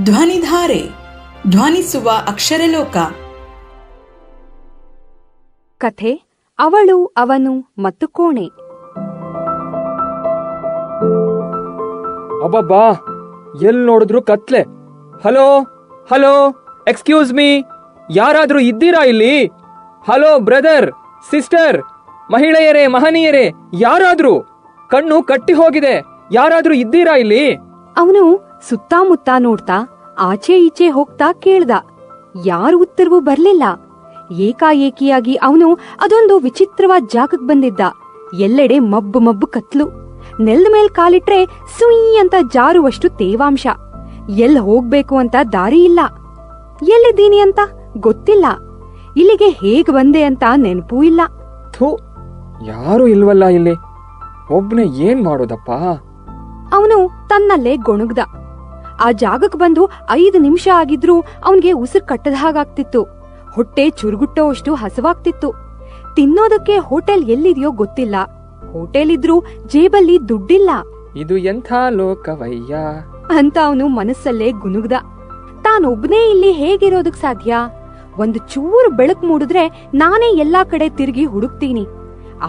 ಧ್ವನಿಧಾರೆ ಧ್ವನಿಸುವ ಅಕ್ಷರಲೋಕ. ಕಥೆ ಅವಳು ಅವನು ಮತ್ತು ಕೋಣೆ. ಅಬ್ಬಬ್ಬಾ, ಎಲ್ ನೋಡಿದ್ರು ಕತ್ಲೆ. ಹಲೋ ಹಲೋ, ಎಕ್ಸ್ಕ್ಯೂಸ್ ಮೀ, ಯಾರಾದ್ರೂ ಇದ್ದೀರಾ ಇಲ್ಲಿ? ಹಲೋ ಬ್ರದರ್, ಸಿಸ್ಟರ್, ಮಹಿಳೆಯರೇ, ಮಹನೀಯರೇ, ಯಾರಾದ್ರೂ? ಕಣ್ಣು ಕಟ್ಟಿ ಹೋಗಿದೆ, ಯಾರಾದ್ರೂ ಇದ್ದೀರಾ ಇಲ್ಲಿ? ಅವನು ಸುತ್ತಮುತ್ತ ನೋಡ್ತಾ ಆಚೆ ಈಚೆ ಹೋಗ್ತಾ ಕೇಳ್ದ. ಯಾರು ಉತ್ತರವೂ ಬರ್ಲಿಲ್ಲ. ಏಕಾಏಕಿಯಾಗಿ ಅವನು ಅದೊಂದು ವಿಚಿತ್ರವಾದ ಜಾಗಕ್ಕೆ ಬಂದಿದ್ದ. ಎಲ್ಲೆಡೆ ಮಬ್ಬು ಮಬ್ಬು ಕತ್ಲು. ನೆಲದ ಮೇಲ್ ಕಾಲಿಟ್ರೆ ಸುಯ್ ಅಂತ ಜಾರುವಷ್ಟು ತೇವಾಂಶ. ಎಲ್ ಹೋಗ್ಬೇಕು ಅಂತ ದಾರಿ ಇಲ್ಲ. ಎಲ್ಲಿದ್ದೀನಿ ಅಂತ ಗೊತ್ತಿಲ್ಲ. ಇಲ್ಲಿಗೆ ಹೇಗ್ ಬಂದೆ ಅಂತ ನೆನಪೂ ಇಲ್ಲ. ಥೂ, ಯಾರು ಇಲ್ವಲ್ಲ ಇಲ್ಲಿ. ಒಬ್ನೇ ಏನ್ ಮಾಡೋದಪ್ಪ? ಅವನು ತನ್ನಲ್ಲೇ ಗೊಣಗ್ದ. ಆ ಜಾಗಕ್ಕೆ ಬಂದು 5 ನಿಮಿಷ ಆಗಿದ್ರೂ ಅವನಿಗೆ ಉಸಿರು ಕಟ್ಟದ ಹಾಗಾಗ್ತಿತ್ತು. ಹೊಟ್ಟೆ ಚುರುಗುಟ್ಟೋವಷ್ಟು ಹಸವಾಗ್ತಿತ್ತು. ತಿನ್ನೋದಕ್ಕೆ ಹೋಟೆಲ್ ಎಲ್ಲಿದೆಯೋ ಗೊತ್ತಿಲ್ಲ. ಹೋಟೆಲ್ ಇದ್ರೂ ಜೇಬಲ್ಲಿ ದುಡ್ಡಿಲ್ಲ. ಇದು ಎಂಥ ಲೋಕವಯ್ಯ ಅಂತ ಅವನು ಮನಸ್ಸಲ್ಲೇ ಗುನುಗ್ದ. ತಾನೊಬ್ನೇ ಇಲ್ಲಿ ಹೇಗಿರೋದಕ್ ಸಾಧ್ಯ? ಒಂದು ಚೂರು ಬೆಳಕು ಮೂಡಿದ್ರೆ ನಾನೇ ಎಲ್ಲಾ ಕಡೆ ತಿರುಗಿ ಹುಡುಕ್ತೀನಿ.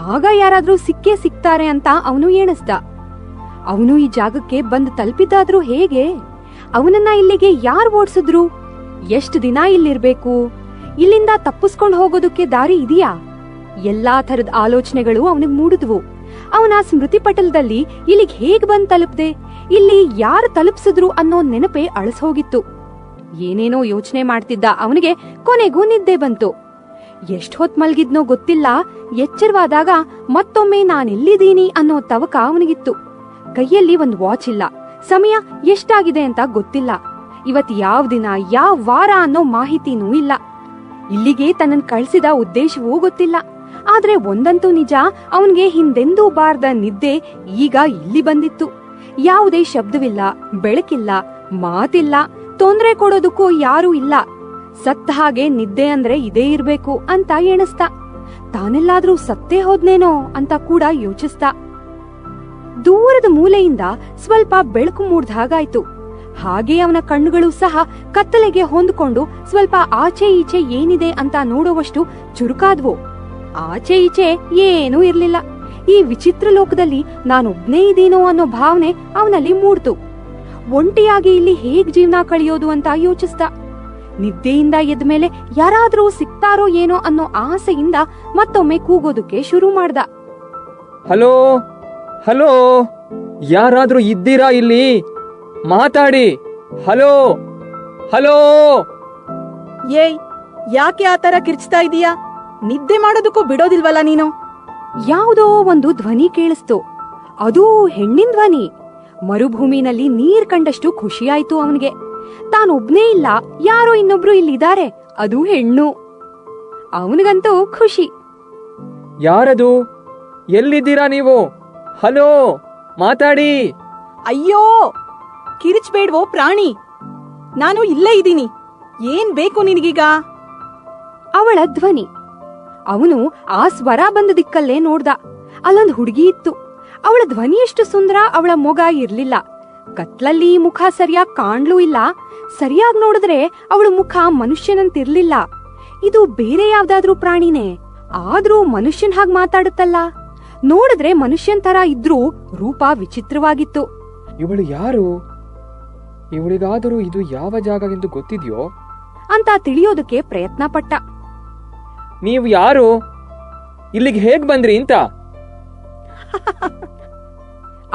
ಆಗ ಯಾರಾದ್ರೂ ಸಿಕ್ಕೇ ಸಿಗ್ತಾರೆ ಅಂತ ಅವನು ಎಣಿಸ್ದ. ಅವನು ಈ ಜಾಗಕ್ಕೆ ಬಂದು ತಲುಪಿದ್ದಾದ್ರೂ ಹೇಗೆ? ಅವನನ್ನ ಇಲ್ಲಿಗೆ ಯಾರು ಓಡ್ಸಿದ್ರು? ಎಷ್ಟು ದಿನ ಇಲ್ಲಿರ್ಬೇಕು? ಇಲ್ಲಿಂದ ತಪ್ಪಿಸ್ಕೊಂಡು ಹೋಗೋದಕ್ಕೆ ದಾರಿ ಇದೆಯಾ? ಎಲ್ಲಾ ಥರದ ಆಲೋಚನೆಗಳು ಅವನಿಗೆ ಮೂಡಿದ್ವು. ಅವನ ಸ್ಮೃತಿ ಪಟಲದಲ್ಲಿ ಇಲ್ಲಿಗೆ ಹೇಗ್ ಬಂದ್ ತಲುಪ್ದೆ, ಇಲ್ಲಿ ಯಾರು ತಲುಪ್ಸಿದ್ರು ಅನ್ನೋ ನೆನಪೇ ಅಳಸೋಗಿತ್ತು. ಏನೇನೋ ಯೋಚನೆ ಮಾಡ್ತಿದ್ದ ಅವನಿಗೆ ಕೊನೆಗೂ ನಿದ್ದೆ ಬಂತು. ಎಷ್ಟ್ ಹೊತ್ ಮಲ್ಗಿದ್ನೋ ಗೊತ್ತಿಲ್ಲ. ಎಚ್ಚರವಾದಾಗ ಮತ್ತೊಮ್ಮೆ ನಾನೆಲ್ಲಿದ್ದೀನಿ ಅನ್ನೋ ತವಕ ಅವನಿಗಿತ್ತು. ಕೈಯಲ್ಲಿ ಒಂದು ವಾಚ್ ಇಲ್ಲ. ಸಮಯ ಎಷ್ಟಾಗಿದೆ ಅಂತ ಗೊತ್ತಿಲ್ಲ. ಇವತ್ ಯಾವ ದಿನ, ಯಾವ ವಾರ ಅನ್ನೋ ಮಾಹಿತಿನೂ ಇಲ್ಲ. ಇಲ್ಲಿಗೆ ತನ್ನನ್ ಕಳ್ಸಿದ ಉದ್ದೇಶವೂ ಗೊತ್ತಿಲ್ಲ. ಆದ್ರೆ ಒಂದಂತೂ ನಿಜ, ಅವನ್ಗೆ ಹಿಂದೆಂದೂ ಬಾರ್ದ ನಿದ್ದೆ ಈಗ ಇಲ್ಲಿ ಬಂದಿತ್ತು. ಯಾವುದೇ ಶಬ್ದವಿಲ್ಲ, ಬೆಳಕಿಲ್ಲ, ಮಾತಿಲ್ಲ, ತೊಂದ್ರೆ ಕೊಡೋದಕ್ಕೂ ಯಾರೂ ಇಲ್ಲ. ಸತ್ತ ಹಾಗೆ ನಿದ್ದೆ ಅಂದ್ರೆ ಇದೇ ಇರ್ಬೇಕು ಅಂತ ಎಣಿಸ್ತಾ. ತಾನೆಲ್ಲಾದ್ರೂ ಸತ್ತೇ ಹೋದ್ನೇನೋ ಅಂತ ಕೂಡ ಯೋಚಿಸ್ತಾ. ದೂರದ ಮೂಲೆಯಿಂದ ಸ್ವಲ್ಪ ಬೆಳಕು ಮೂಡ್ದ ಹಾಗಾಯ್ತು. ಹಾಗೆ ಅವನ ಕಣ್ಣುಗಳು ಸಹ ಕತ್ತಲೆಗೆ ಹೊಂದ್ಕೊಂಡು ಸ್ವಲ್ಪ ಆಚೆ ಈಚೆ ಏನಿದೆ ಅಂತ ನೋಡುವಷ್ಟು ಚುರುಕಾದ್ವು. ಆಚೆ ಈಚೆ ಏನೂ ಇರ್ಲಿಲ್ಲ. ಈ ವಿಚಿತ್ರ ಲೋಕದಲ್ಲಿ ನಾನೊಬ್ನೇ ಇದೀನೋ ಅನ್ನೋ ಭಾವನೆ ಅವನಲ್ಲಿ ಮೂಡ್ತು. ಒಂಟಿಯಾಗಿ ಇಲ್ಲಿ ಹೇಗ್ ಜೀವನ ಕಳೆಯೋದು ಅಂತ ಯೋಚಿಸ್ತಾ. ನಿದ್ದೆಯಿಂದ ಎದ್ಮೇಲೆ ಯಾರಾದ್ರೂ ಸಿಗ್ತಾರೋ ಏನೋ ಅನ್ನೋ ಆಸೆಯಿಂದ ಮತ್ತೊಮ್ಮೆ ಕೂಗೋದಕ್ಕೆ ಶುರು ಮಾಡ್ದ. ಹಲೋ ಹಲೋ, ಯಾರಾದ್ರೂ ಇದ್ದೀರಾ ಇಲ್ಲಿ? ಮಾತಾಡಿ. Hello hello. ಏಯ್, ಯಾಕೆ ಆತರ ಕಿರ್ಚ್ತಾ ಇದೀಯಾ? ನಿದ್ದೆ ಮಾಡೋದಕ್ಕೂ ಬಿಡೋದಿಲ್ವಲ್ಲ ನೀನು? ಯಾವುದೋ ಒಂದು ಧ್ವನಿ ಕೇಳಿಸ್ತು. ಅದೂ ಹೆಣ್ಣಿನ ಧ್ವನಿ. ಮರುಭೂಮಿನಲ್ಲಿ ನೀರ್ ಕಂಡಷ್ಟು ಖುಷಿಯಾಯ್ತು ಅವನಿಗೆ. ತಾನೊಬ್ನೇ ಇಲ್ಲ, ಯಾರೋ ಇನ್ನೊಬ್ರು ಇಲ್ಲಿದ್ದಾರೆ, ಅದು ಹೆಣ್ಣು. ಅವನಿಗಂತೂ ಖುಷಿ. ಯಾರದು? ಎಲ್ಲಿದ್ದೀರಾ ನೀವು? ಹಲೋ, ಮಾತಾಡಿ. ಅಯ್ಯೋ, ಕಿರಿಚ್ಬೇಡ್ವೋ ಪ್ರಾಣಿ, ನಾನು ಇಲ್ಲೇ ಇದ್ದೀನಿ. ಏನ್ ಬೇಕು ನಿನಗೀಗ? ಅವಳ ಧ್ವನಿ. ಅವನು ಆ ಸ್ವರ ಬಂದ ದಿಕ್ಕಲ್ಲೇ ನೋಡ್ದ. ಅಲ್ಲೊಂದ್ ಹುಡುಗಿ ಇತ್ತು. ಅವಳ ಧ್ವನಿ ಎಷ್ಟು ಸುಂದರ, ಅವಳ ಮೊಗ ಇರ್ಲಿಲ್ಲ. ಕತ್ಲಲ್ಲಿ ಮುಖ ಸರಿಯಾಗಿ ಕಾಣ್ಲೂ ಇಲ್ಲ. ಸರಿಯಾಗಿ ನೋಡಿದ್ರೆ ಅವಳ ಮುಖ ಮನುಷ್ಯನಂತಿರ್ಲಿಲ್ಲ. ಇದು ಬೇರೆ ಯಾವ್ದಾದ್ರೂ ಪ್ರಾಣಿನೇ, ಆದ್ರೂ ಮನುಷ್ಯನ್ ಹಾಗ್ ಮಾತಾಡುತ್ತಲ್ಲ. ನೋಡಿದ್ರೆ ಮನುಷ್ಯನ್ ತರ ಇದ್ರೂ ರೂಪ ವಿಚಿತ್ರವಾಗಿತ್ತು. ಇವಳು ಯಾರು? ಇವಳಿಗಾದರೂ ಇದು ಯಾವ ಜಾಗ ಎಂದು ಗೊತ್ತಿದ್ಯೋ ಅಂತ ತಿಳಿಯೋದಕ್ಕೆ ಪ್ರಯತ್ನ ಪಟ್ಟ. ನೀವು ಯಾರು? ಇಲ್ಲಿಗೆ ಹೇಗ್ ಬಂದ್ರಿ ಅಂತ.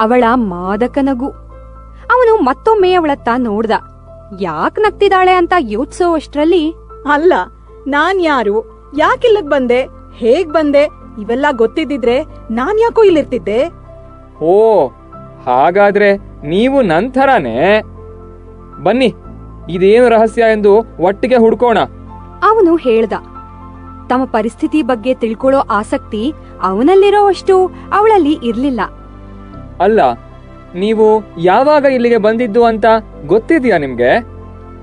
ಅವಳ ಮಾದಕ ನಗು. ಅವನು ಮತ್ತೊಮ್ಮೆ ಅವಳತ್ತ ನೋಡ್ದ. ಯಾಕ್ ನಗ್ತಿದ್ದಾಳೆ ಅಂತ ಯೋಚಿಸೋ ಅಷ್ಟ್ರಲ್ಲಿ, ಅಲ್ಲ, ನಾನ್ ಯಾರು, ಯಾಕಿಲ್ಲಕ್ ಬಂದೆ, ಹೇಗ್ ಬಂದೆ ಇವೆಲ್ಲ ಗೊತ್ತಿದ್ದಿದ್ರೆ ನಾನ್ ಯಾಕೋ ಇಲ್ಲಿರ್ತಿದ್ದೆ. ಓ, ಹಾಗಾದ್ರೆ ನೀವು ನಂತರನೇ. ಬನ್ನಿ, ಇದೇನು ರಹಸ್ಯ ಎಂದು ಒಟ್ಟಿಗೆ ಹುಡ್ಕೋಣ. ಅವನು ಹೇಳ್ದ. ತಮ್ಮ ಪರಿಸ್ಥಿತಿ ಬಗ್ಗೆ ತಿಳ್ಕೊಳ್ಳೋ ಆಸಕ್ತಿ ಅವನಲ್ಲಿರೋವಷ್ಟು ಅವಳಲ್ಲಿ ಇರ್ಲಿಲ್ಲ. ಅಲ್ಲ, ನೀವು ಯಾವಾಗ ಇಲ್ಲಿಗೆ ಬಂದಿದ್ದು ಅಂತ ಗೊತ್ತಿದ್ಯಾ ನಿಮ್ಗೆ?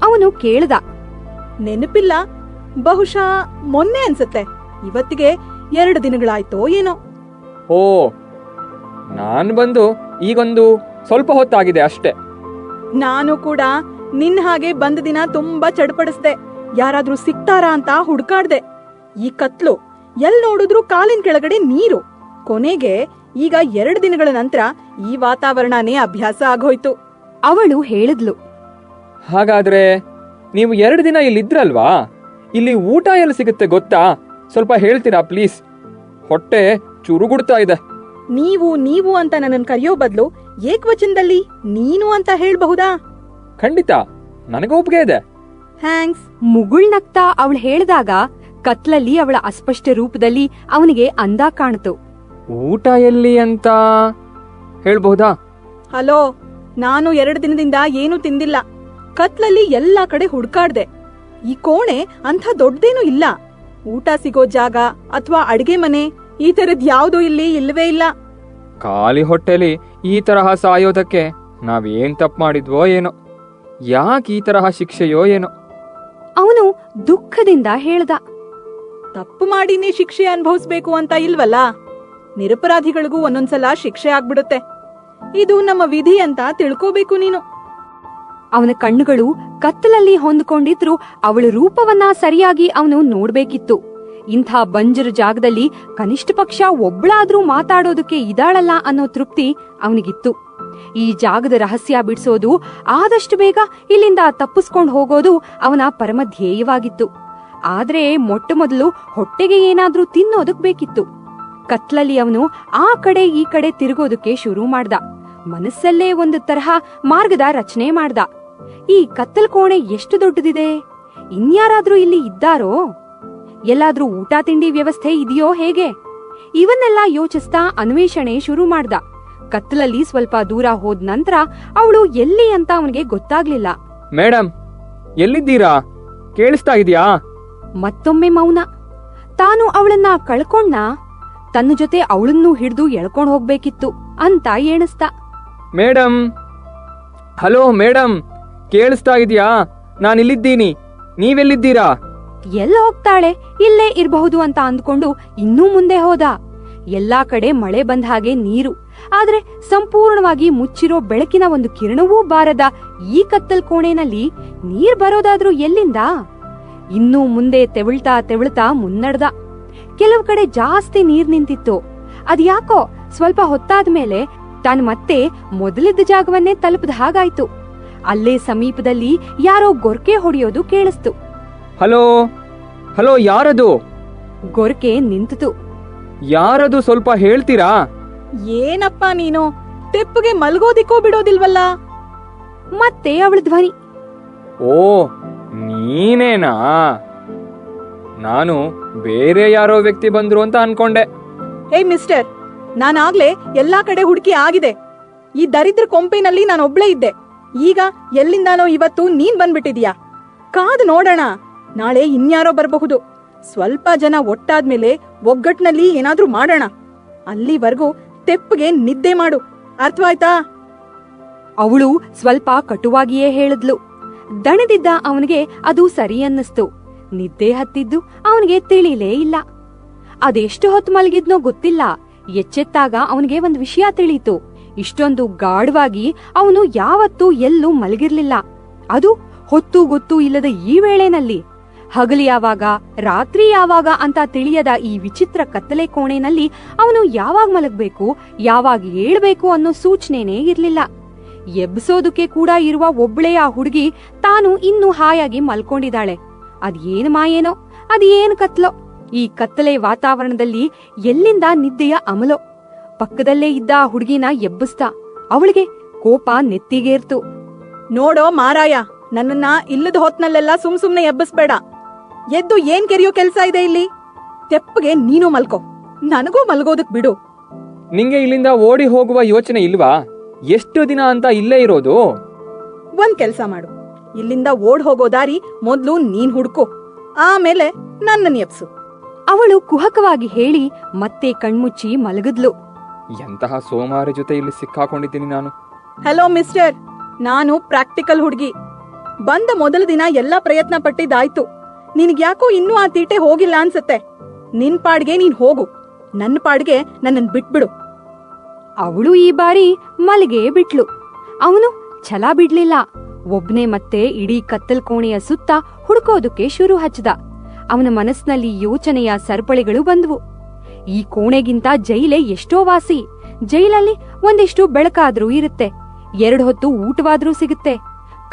ಅವನು ಕೇಳ್ದ. ನೆನಪಿಲ್ಲ, ಬಹುಶಃ ಮೊನ್ನೆ ಅನ್ಸತ್ತೆ. ಇವತ್ತಿಗೆ 2 ದಿನಗಳಾಯ್ತೋ ಏನೋ. ಓ, ನಾನ್ ಬಂದು ಈಗೊಂದು ಸ್ವಲ್ಪ ಹೊತ್ತಾಗಿದೆ ಅಷ್ಟೇ. ನಾನು ಕೂಡ ನಿನ್ ಹಾಗೆ ಬಂದ ದಿನ ತುಂಬಾ ಚಡ್ಪಡಿಸ್ದೆ. ಯಾರಾದ್ರೂ ಸಿಗ್ತಾರಾ ಅಂತ ಹುಡ್ಕಾಡ್ದೆ. ಈ ಕತ್ಲು ಎಲ್ ನೋಡಿದ್ರು ಕಾಲಿನ ಕೆಳಗಡೆ ನೀರು. ಕೊನೆಗೆ ಈಗ 2 ದಿನಗಳ ನಂತರ ಈ ವಾತಾವರಣನೇ ಅಭ್ಯಾಸ ಆಗೋಯ್ತು. ಅವಳು ಹೇಳಿದ್ಲು. ಹಾಗಾದ್ರೆ ನೀವು 2 ದಿನ ಇಲ್ಲಿದ್ರಲ್ವಾ? ಇಲ್ಲಿ ಊಟ ಎಲ್ಲಿ ಸಿಗುತ್ತೆ ಗೊತ್ತಾ? ಸ್ವಲ್ಪ ಹೇಳ್ತೀರಾ ಪ್ಲೀಸ್? ಹೊಟ್ಟೆ ಚುರುಗುಡ್ತಾ ಇದೆ. ನೀವು ಅಂತ ನನ್ನನ್ ಕರೆಯೋ ಬದ್ಲು ಏಕವಚನದಲ್ಲಿ ನೀನು ಅಂತ ಹೇಳ್ಬಹುದಾ? ಖಂಡಿತ, ನನಗೆ ಒಪ್ಪಿಗೆ ಇದೆ. ಥ್ಯಾಂಕ್ಸ್. ಮುಗುಳ್ನಗ್ತಾ ಅವಳು ಹೇಳಿದಾಗ ಕತ್ಲಲ್ಲಿ ಅವಳ ಅಸ್ಪಷ್ಟ ರೂಪದಲ್ಲಿ ಅವನಿಗೆ ಅಂದ ಕಾಣ್ತು. ಊಟ ಎಲ್ಲಿ ಅಂತ ಹೇಳ್ಬಹುದಾ? ಹಲೋ, ನಾನು 2 ದಿನದಿಂದ ಏನೂ ತಿಂದಿಲ್ಲ. ಕತ್ಲಲ್ಲಿ ಎಲ್ಲಾ ಕಡೆ ಹುಡ್ಕಾಡ್ದೆ. ಈ ಕೋಣೆ ಅಂಥ ದೊಡ್ಡದೇನೂ ಇಲ್ಲ. ಊಟ ಸಿಗೋ ಜಾಗ ಅಥವಾ ಅಡ್ಗೆ ಮನೆ ಈ ತರದ್ ಯಾವ್ದೂ ಇಲ್ಲಿ ಇಲ್ವೇ ಇಲ್ಲ. ಖಾಲಿ ಹೊಟ್ಟೆಲಿ ಈ ತರಹ ಸಾಯೋದಕ್ಕೆ ನಾವೇನ್ ತಪ್ಪು ಮಾಡಿದ್ವೋ ಏನೋ, ಯಾಕೆ ಈ ತರಹ ಶಿಕ್ಷೆಯೋ ಏನೋ. ಅವನು ದುಃಖದಿಂದ ಹೇಳ್ದ. ತಪ್ಪು ಮಾಡಿನೇ ಶಿಕ್ಷೆ ಅನುಭವಿಸ್ಬೇಕು ಅಂತ ಇಲ್ವಲ್ಲ. ನಿರಪರಾಧಿಗಳಿಗೂ ಒಂದೊಂದ್ಸಲ ಶಿಕ್ಷೆ ಆಗ್ಬಿಡುತ್ತೆ. ಇದು ನಮ್ಮ ವಿಧಿ ಅಂತ ತಿಳ್ಕೋಬೇಕು ನೀನು. ಅವನ ಕಣ್ಣುಗಳು ಕತ್ತಲಲ್ಲಿ ಹೊಂದ್ಕೊಂಡಿದ್ರು ಅವಳ ರೂಪವನ್ನ ಸರಿಯಾಗಿ ಅವನು ನೋಡ್ಬೇಕಿತ್ತು. ಇಂಥ ಬಂಜರು ಜಾಗದಲ್ಲಿ ಕನಿಷ್ಠ ಪಕ್ಷ ಒಬ್ಳಾದ್ರೂ ಮಾತಾಡೋದಕ್ಕೆ ಇದಾಳಲ್ಲ ಅನ್ನೋ ತೃಪ್ತಿ ಅವನಿಗಿತ್ತು. ಈ ಜಾಗದ ರಹಸ್ಯ ಬಿಡಿಸೋದು, ಆದಷ್ಟು ಬೇಗ ಇಲ್ಲಿಂದ ತಪ್ಪಿಸ್ಕೊಂಡು ಹೋಗೋದು ಅವನ ಪರಮ ಧ್ಯೇಯವಾಗಿತ್ತು. ಆದ್ರೆ ಮೊಟ್ಟ ಮೊದಲು ಹೊಟ್ಟೆಗೆ ಏನಾದ್ರೂ ತಿನ್ನೋದಕ್ ಬೇಕಿತ್ತು. ಕತ್ಲಲ್ಲಿ ಅವನು ಆ ಕಡೆ ಈ ಕಡೆ ತಿರುಗೋದಕ್ಕೆ ಶುರು ಮಾಡ್ದ. ಮನಸ್ಸಲ್ಲೇ ಒಂದು ತರಹ ಮಾರ್ಗದ ರಚನೆ ಮಾಡ್ದ. ಈ ಕತ್ತಲ್ ಕೋಣೆ ಎಷ್ಟು ದೊಡ್ಡದಿದೆ? ಇನ್ಯಾರಾದ್ರೂ ಇಲ್ಲಿ ಇದ್ದಾರೋ? ಎಲ್ಲಾದ್ರೂ ಊಟ ತಿಂಡಿ ವ್ಯವಸ್ಥೆ ಇದೆಯೋ ಹೇಗೆ? ಇವನ್ನೆಲ್ಲ ಯೋಚಿಸ್ತಾ ಅನ್ವೇಷಣೆ ಶುರು ಮಾಡ್ದ. ಕತ್ತಲಲ್ಲಿ ಸ್ವಲ್ಪ ದೂರ ಹೋದ ನಂತರ ಅವಳು ಎಲ್ಲಿ ಅಂತ ಅವನಿಗೆ ಗೊತ್ತಾಗ್ಲಿಲ್ಲ. ಮೇಡಮ್, ಎಲ್ಲಿದ್ದೀರಾ? ಕೇಳಿಸ್ತಾ ಇದೆಯಾ? ಮತ್ತೊಮ್ಮೆ ಮೌನ. ತಾನು ಅವಳನ್ನ ಕಳ್ಕೊಂಡ, ತನ್ನ ಜೊತೆ ಅವಳನ್ನೂ ಹಿಡಿದು ಎಳ್ಕೊಂಡ್ ಹೋಗ್ಬೇಕಿತ್ತು ಅಂತ ಎಣಿಸ್ತಾ. ಮೇಡಮ್, ಹಲೋ ಮೇಡಮ್, ಕೇಳಿಸ್ತಾ ಇದೆಯಾ? ನಾನಿಲ್ಲಿದ್ದೀನಿ, ನೀವೆಲ್ಲಿದ್ದೀರಾ? ಎಲ್ಲ ಹೋಗ್ತಾಳೆ, ಇಲ್ಲೇ ಇರಬಹುದು ಅಂತ ಅಂದ್ಕೊಂಡು ಇನ್ನೂ ಮುಂದೆ ಹೋದ. ಎಲ್ಲಾ ಕಡೆ ಮಳೆ ಬಂದ ಹಾಗೆ ನೀರು. ಆದ್ರೆ ಸಂಪೂರ್ಣವಾಗಿ ಮುಚ್ಚಿರೋ ಬೆಳಕಿನ ಒಂದು ಕಿರಣವೂ ಬಾರದ ಈ ಕತ್ತಲ್ ಕೋಣೆನಲ್ಲಿ ನೀರ್ ಬರೋದಾದ್ರೂ ಎಲ್ಲಿಂದ? ಇನ್ನೂ ಮುಂದೆ ತೆವಳ್ತಾ ಮುನ್ನಡ್ದ. ಕೆಲವು ಕಡೆ ಜಾಸ್ತಿ ನೀರ್ ನಿಂತಿತ್ತು. ಅದ್ಯಾಕೋ ಸ್ವಲ್ಪ ಹೊತ್ತಾದ್ಮೇಲೆ ತಾನು ಮತ್ತೆ ಮೊದಲಿದ್ದ ಜಾಗವನ್ನೇ ತಲುಪದ ಹಾಗಾಯ್ತು. ಅಲ್ಲೇ ಸಮೀಪದಲ್ಲಿ ಯಾರೋ ಗೊರ್ಕೆ ಹೊಡೆಯೋದು ಕೇಳಿಸ್ತು. ಹಲೋ ಹಲೋ, ಯಾರದು? ಗೊರ್ಕೆ ನಿಂತಿತು. ಯಾರದು ಸ್ವಲ್ಪ ಹೇಳ್ತೀರಾ? ಏನಪ್ಪ ನೀನು, ತೆಪ್ಪಗೆ ಮಲ್ಗೋದಿಕ್ಕೋ ಬಿಡೋದಿಲ್ವಲ್ಲ? ಮತ್ತೆ ಅವಳ ಧ್ವನಿ. ಓ, ನೀನೇನಾ? ನಾನು ಬೇರೆ ಯಾರೋ ವ್ಯಕ್ತಿ ಬಂದ್ರು ಅಂತ ಅನ್ಕೊಂಡೆ. ಹೇ ಮಿಸ್ಟರ್, ನಾನಾಗ್ಲೇ ಎಲ್ಲಾ ಕಡೆ ಹುಡುಕಿ ಆಗಿದೆ. ಈ ದರಿದ್ರ ಕೊಂಪೆನಲ್ಲಿ ನಾನೊಬ್ಳೇ ಇದ್ದೆ. ಈಗ ಎಲ್ಲಿಂದಾನೋ ಇವತ್ತು ನೀನ್ ಬಂದ್ಬಿಟ್ಟಿದ್ಯಾ. ಕಾದು ನೋಡೋಣ, ನಾಳೆ ಇನ್ಯಾರೋ ಬರಬಹುದು. ಸ್ವಲ್ಪ ಜನ ಒಟ್ಟಾದ್ಮೇಲೆ ಒಗ್ಗಟ್ನಲ್ಲಿ ಏನಾದ್ರೂ ಮಾಡೋಣ. ಅಲ್ಲಿವರೆಗೂ ತೆಪ್ಪಗೆ ನಿದ್ದೆ ಮಾಡು, ಅರ್ಥವಾಯ್ತಾ? ಅವಳು ಸ್ವಲ್ಪ ಕಟುವಾಗಿಯೇ ಹೇಳಿದ್ಲು. ದಣಿದಿದ್ದ ಅವನಿಗೆ ಅದು ಸರಿ ಅನ್ನಿಸ್ತು. ನಿದ್ದೆ ಹತ್ತಿದ್ದು ಅವನಿಗೆ ತಿಳಿಲೇ ಇಲ್ಲ. ಅದೆಷ್ಟು ಹೊತ್ತು ಮಲಗಿದ್ನೋ ಗೊತ್ತಿಲ್ಲ. ಎಚ್ಚೆತ್ತಾಗ ಅವನಿಗೆ ಒಂದು ವಿಷಯ ತಿಳಿಯಿತು. ಇಷ್ಟೊಂದು ಗಾಢವಾಗಿ ಅವನು ಯಾವತ್ತೂ ಎಲ್ಲೂ ಮಲಗಿರ್ಲಿಲ್ಲ. ಅದು ಹೊತ್ತು ಗೊತ್ತು ಇಲ್ಲದ ಈ ವೇಳೆನಲ್ಲಿ. ಹಗಲು ಯಾವಾಗ, ರಾತ್ರಿ ಯಾವಾಗ ಅಂತ ತಿಳಿಯದ ಈ ವಿಚಿತ್ರ ಕತ್ತಲೆ ಕೋಣೆನಲ್ಲಿ ಅವನು ಯಾವಾಗ ಮಲಗಬೇಕು, ಯಾವಾಗ ಏಳ್ಬೇಕು ಅನ್ನೋ ಸೂಚನೆನೇ ಇರ್ಲಿಲ್ಲ. ಎಬ್ಬಿಸೋದಕ್ಕೆ ಕೂಡ ಇರುವ ಒಬ್ಳೇ ಆ ಹುಡುಗಿ ತಾನು ಇನ್ನೂ ಹಾಯಾಗಿ ಮಲ್ಕೊಂಡಿದ್ದಾಳೆ. ಅದೇನು ಮಾಯೇನೋ, ಅದೇನು ಕತ್ಲೋ. ಈ ಕತ್ತಲೆ ವಾತಾವರಣದಲ್ಲಿ ಎಲ್ಲಿಂದ ನಿದ್ದೆಯ ಅಮಲೋ. ಪಕ್ಕದಲ್ಲೇ ಇದ್ದ ಆ ಹುಡುಗಿನ ಎಬ್ಬಿಸ್ತಾ. ಅವಳಿಗೆ ಕೋಪ ನೆತ್ತಿಗೇರ್ತು. ನೋಡೋ ಮಾರಾಯ, ನನ್ನನ್ನ ಇಲ್ಲದ ಹೊತ್ನಲ್ಲೆಲ್ಲ ಸುಮ್ನೆ ಎಬ್ಬಿಸ್ಬೇಡ. ಎದ್ದು ಏನ್ ಕೆರಿಯೋ ಕೆಲ್ಸ ಇದೆ ಇಲ್ಲಿ? ತೆಪ್ಪಗೆ ನೀನು ಮಲ್ಕೋ, ನನಗೂ ಮಲ್ಗೋದಕ್ ಬಿಡು. ನಿಂಗೆ ಇಲ್ಲಿಂದ ಓಡಿ ಹೋಗುವ ಯೋಚನೆ ಇಲ್ವಾ? ಎಷ್ಟು ದಿನ ಅಂತ ಇಲ್ಲೇ ಇರೋದು? ಒಂದ್ ಕೆಲ್ಸ ಮಾಡು, ಇಲ್ಲಿಂದ ಓಡ್ ಹೋಗೋ ದಾರಿ ಮೊದ್ಲು ನೀನ್ ಹುಡ್ಕೋ, ಆಮೇಲೆ ನನ್ನನ್ ಎಬ್ಸು. ಅವಳು ಕುಹಕವಾಗಿ ಹೇಳಿ ಮತ್ತೆ ಕಣ್ಮುಚ್ಚಿ ಮಲಗಿದ್ಲು. ಎಂತಹ ಸೋಮಾರಿ ಜೊತೆ ಇಲ್ಲಿ ಸಿಕ್ಕಾಕೊಂಡಿದ್ದೀನಿ ನಾನು. ಹಲೋ ಮಿಸ್ಟರ್, ನಾನು ಪ್ರಾಕ್ಟಿಕಲ್ ಹುಡ್ಗಿ. ಬಂದ ಮೊದಲ ದಿನ ಎಲ್ಲಾ ಪ್ರಯತ್ನ ಪಟ್ಟಿದ್ದಾಯ್ತು. ನಿನ್ಗ್ಯಾಕೋ ಇನ್ನೂ ಆ ತೀಟೆ ಹೋಗಿಲ್ಲ ಅನ್ಸತ್ತೆ. ನಿನ್ ಪಾಡ್ಗೆ ನೀನ್ ಹೋಗು, ನನ್ನ ಪಾಡ್ಗೆ ನನ್ನನ್ ಬಿಟ್ಬಿಡು. ಅವಳು ಈ ಬಾರಿ ಮಲಗೇ ಬಿಟ್ಲು. ಅವನು ಛಲ ಬಿಡ್ಲಿಲ್ಲ. ಒಬ್ನೇ ಮತ್ತೆ ಇಡೀ ಕತ್ತಲ್ ಕೋಣೆಯ ಸುತ್ತ ಹುಡುಕೋದಕ್ಕೆ ಶುರು ಹಚ್ಚದ. ಅವನ ಮನಸ್ಸಿನಲ್ಲಿ ಯೋಚನೆಯ ಸರಪಳಿಗಳು ಬಂದ್ವು. ಈ ಕೋಣೆಗಿಂತ ಜೈಲೇ ಎಷ್ಟೋ ವಾಸಿ. ಜೈಲಲ್ಲಿ ಒಂದಿಷ್ಟು ಬೆಳಕಾದ್ರೂ ಇರುತ್ತೆ, 2 ಹೊತ್ತು ಊಟವಾದ್ರೂ ಸಿಗುತ್ತೆ,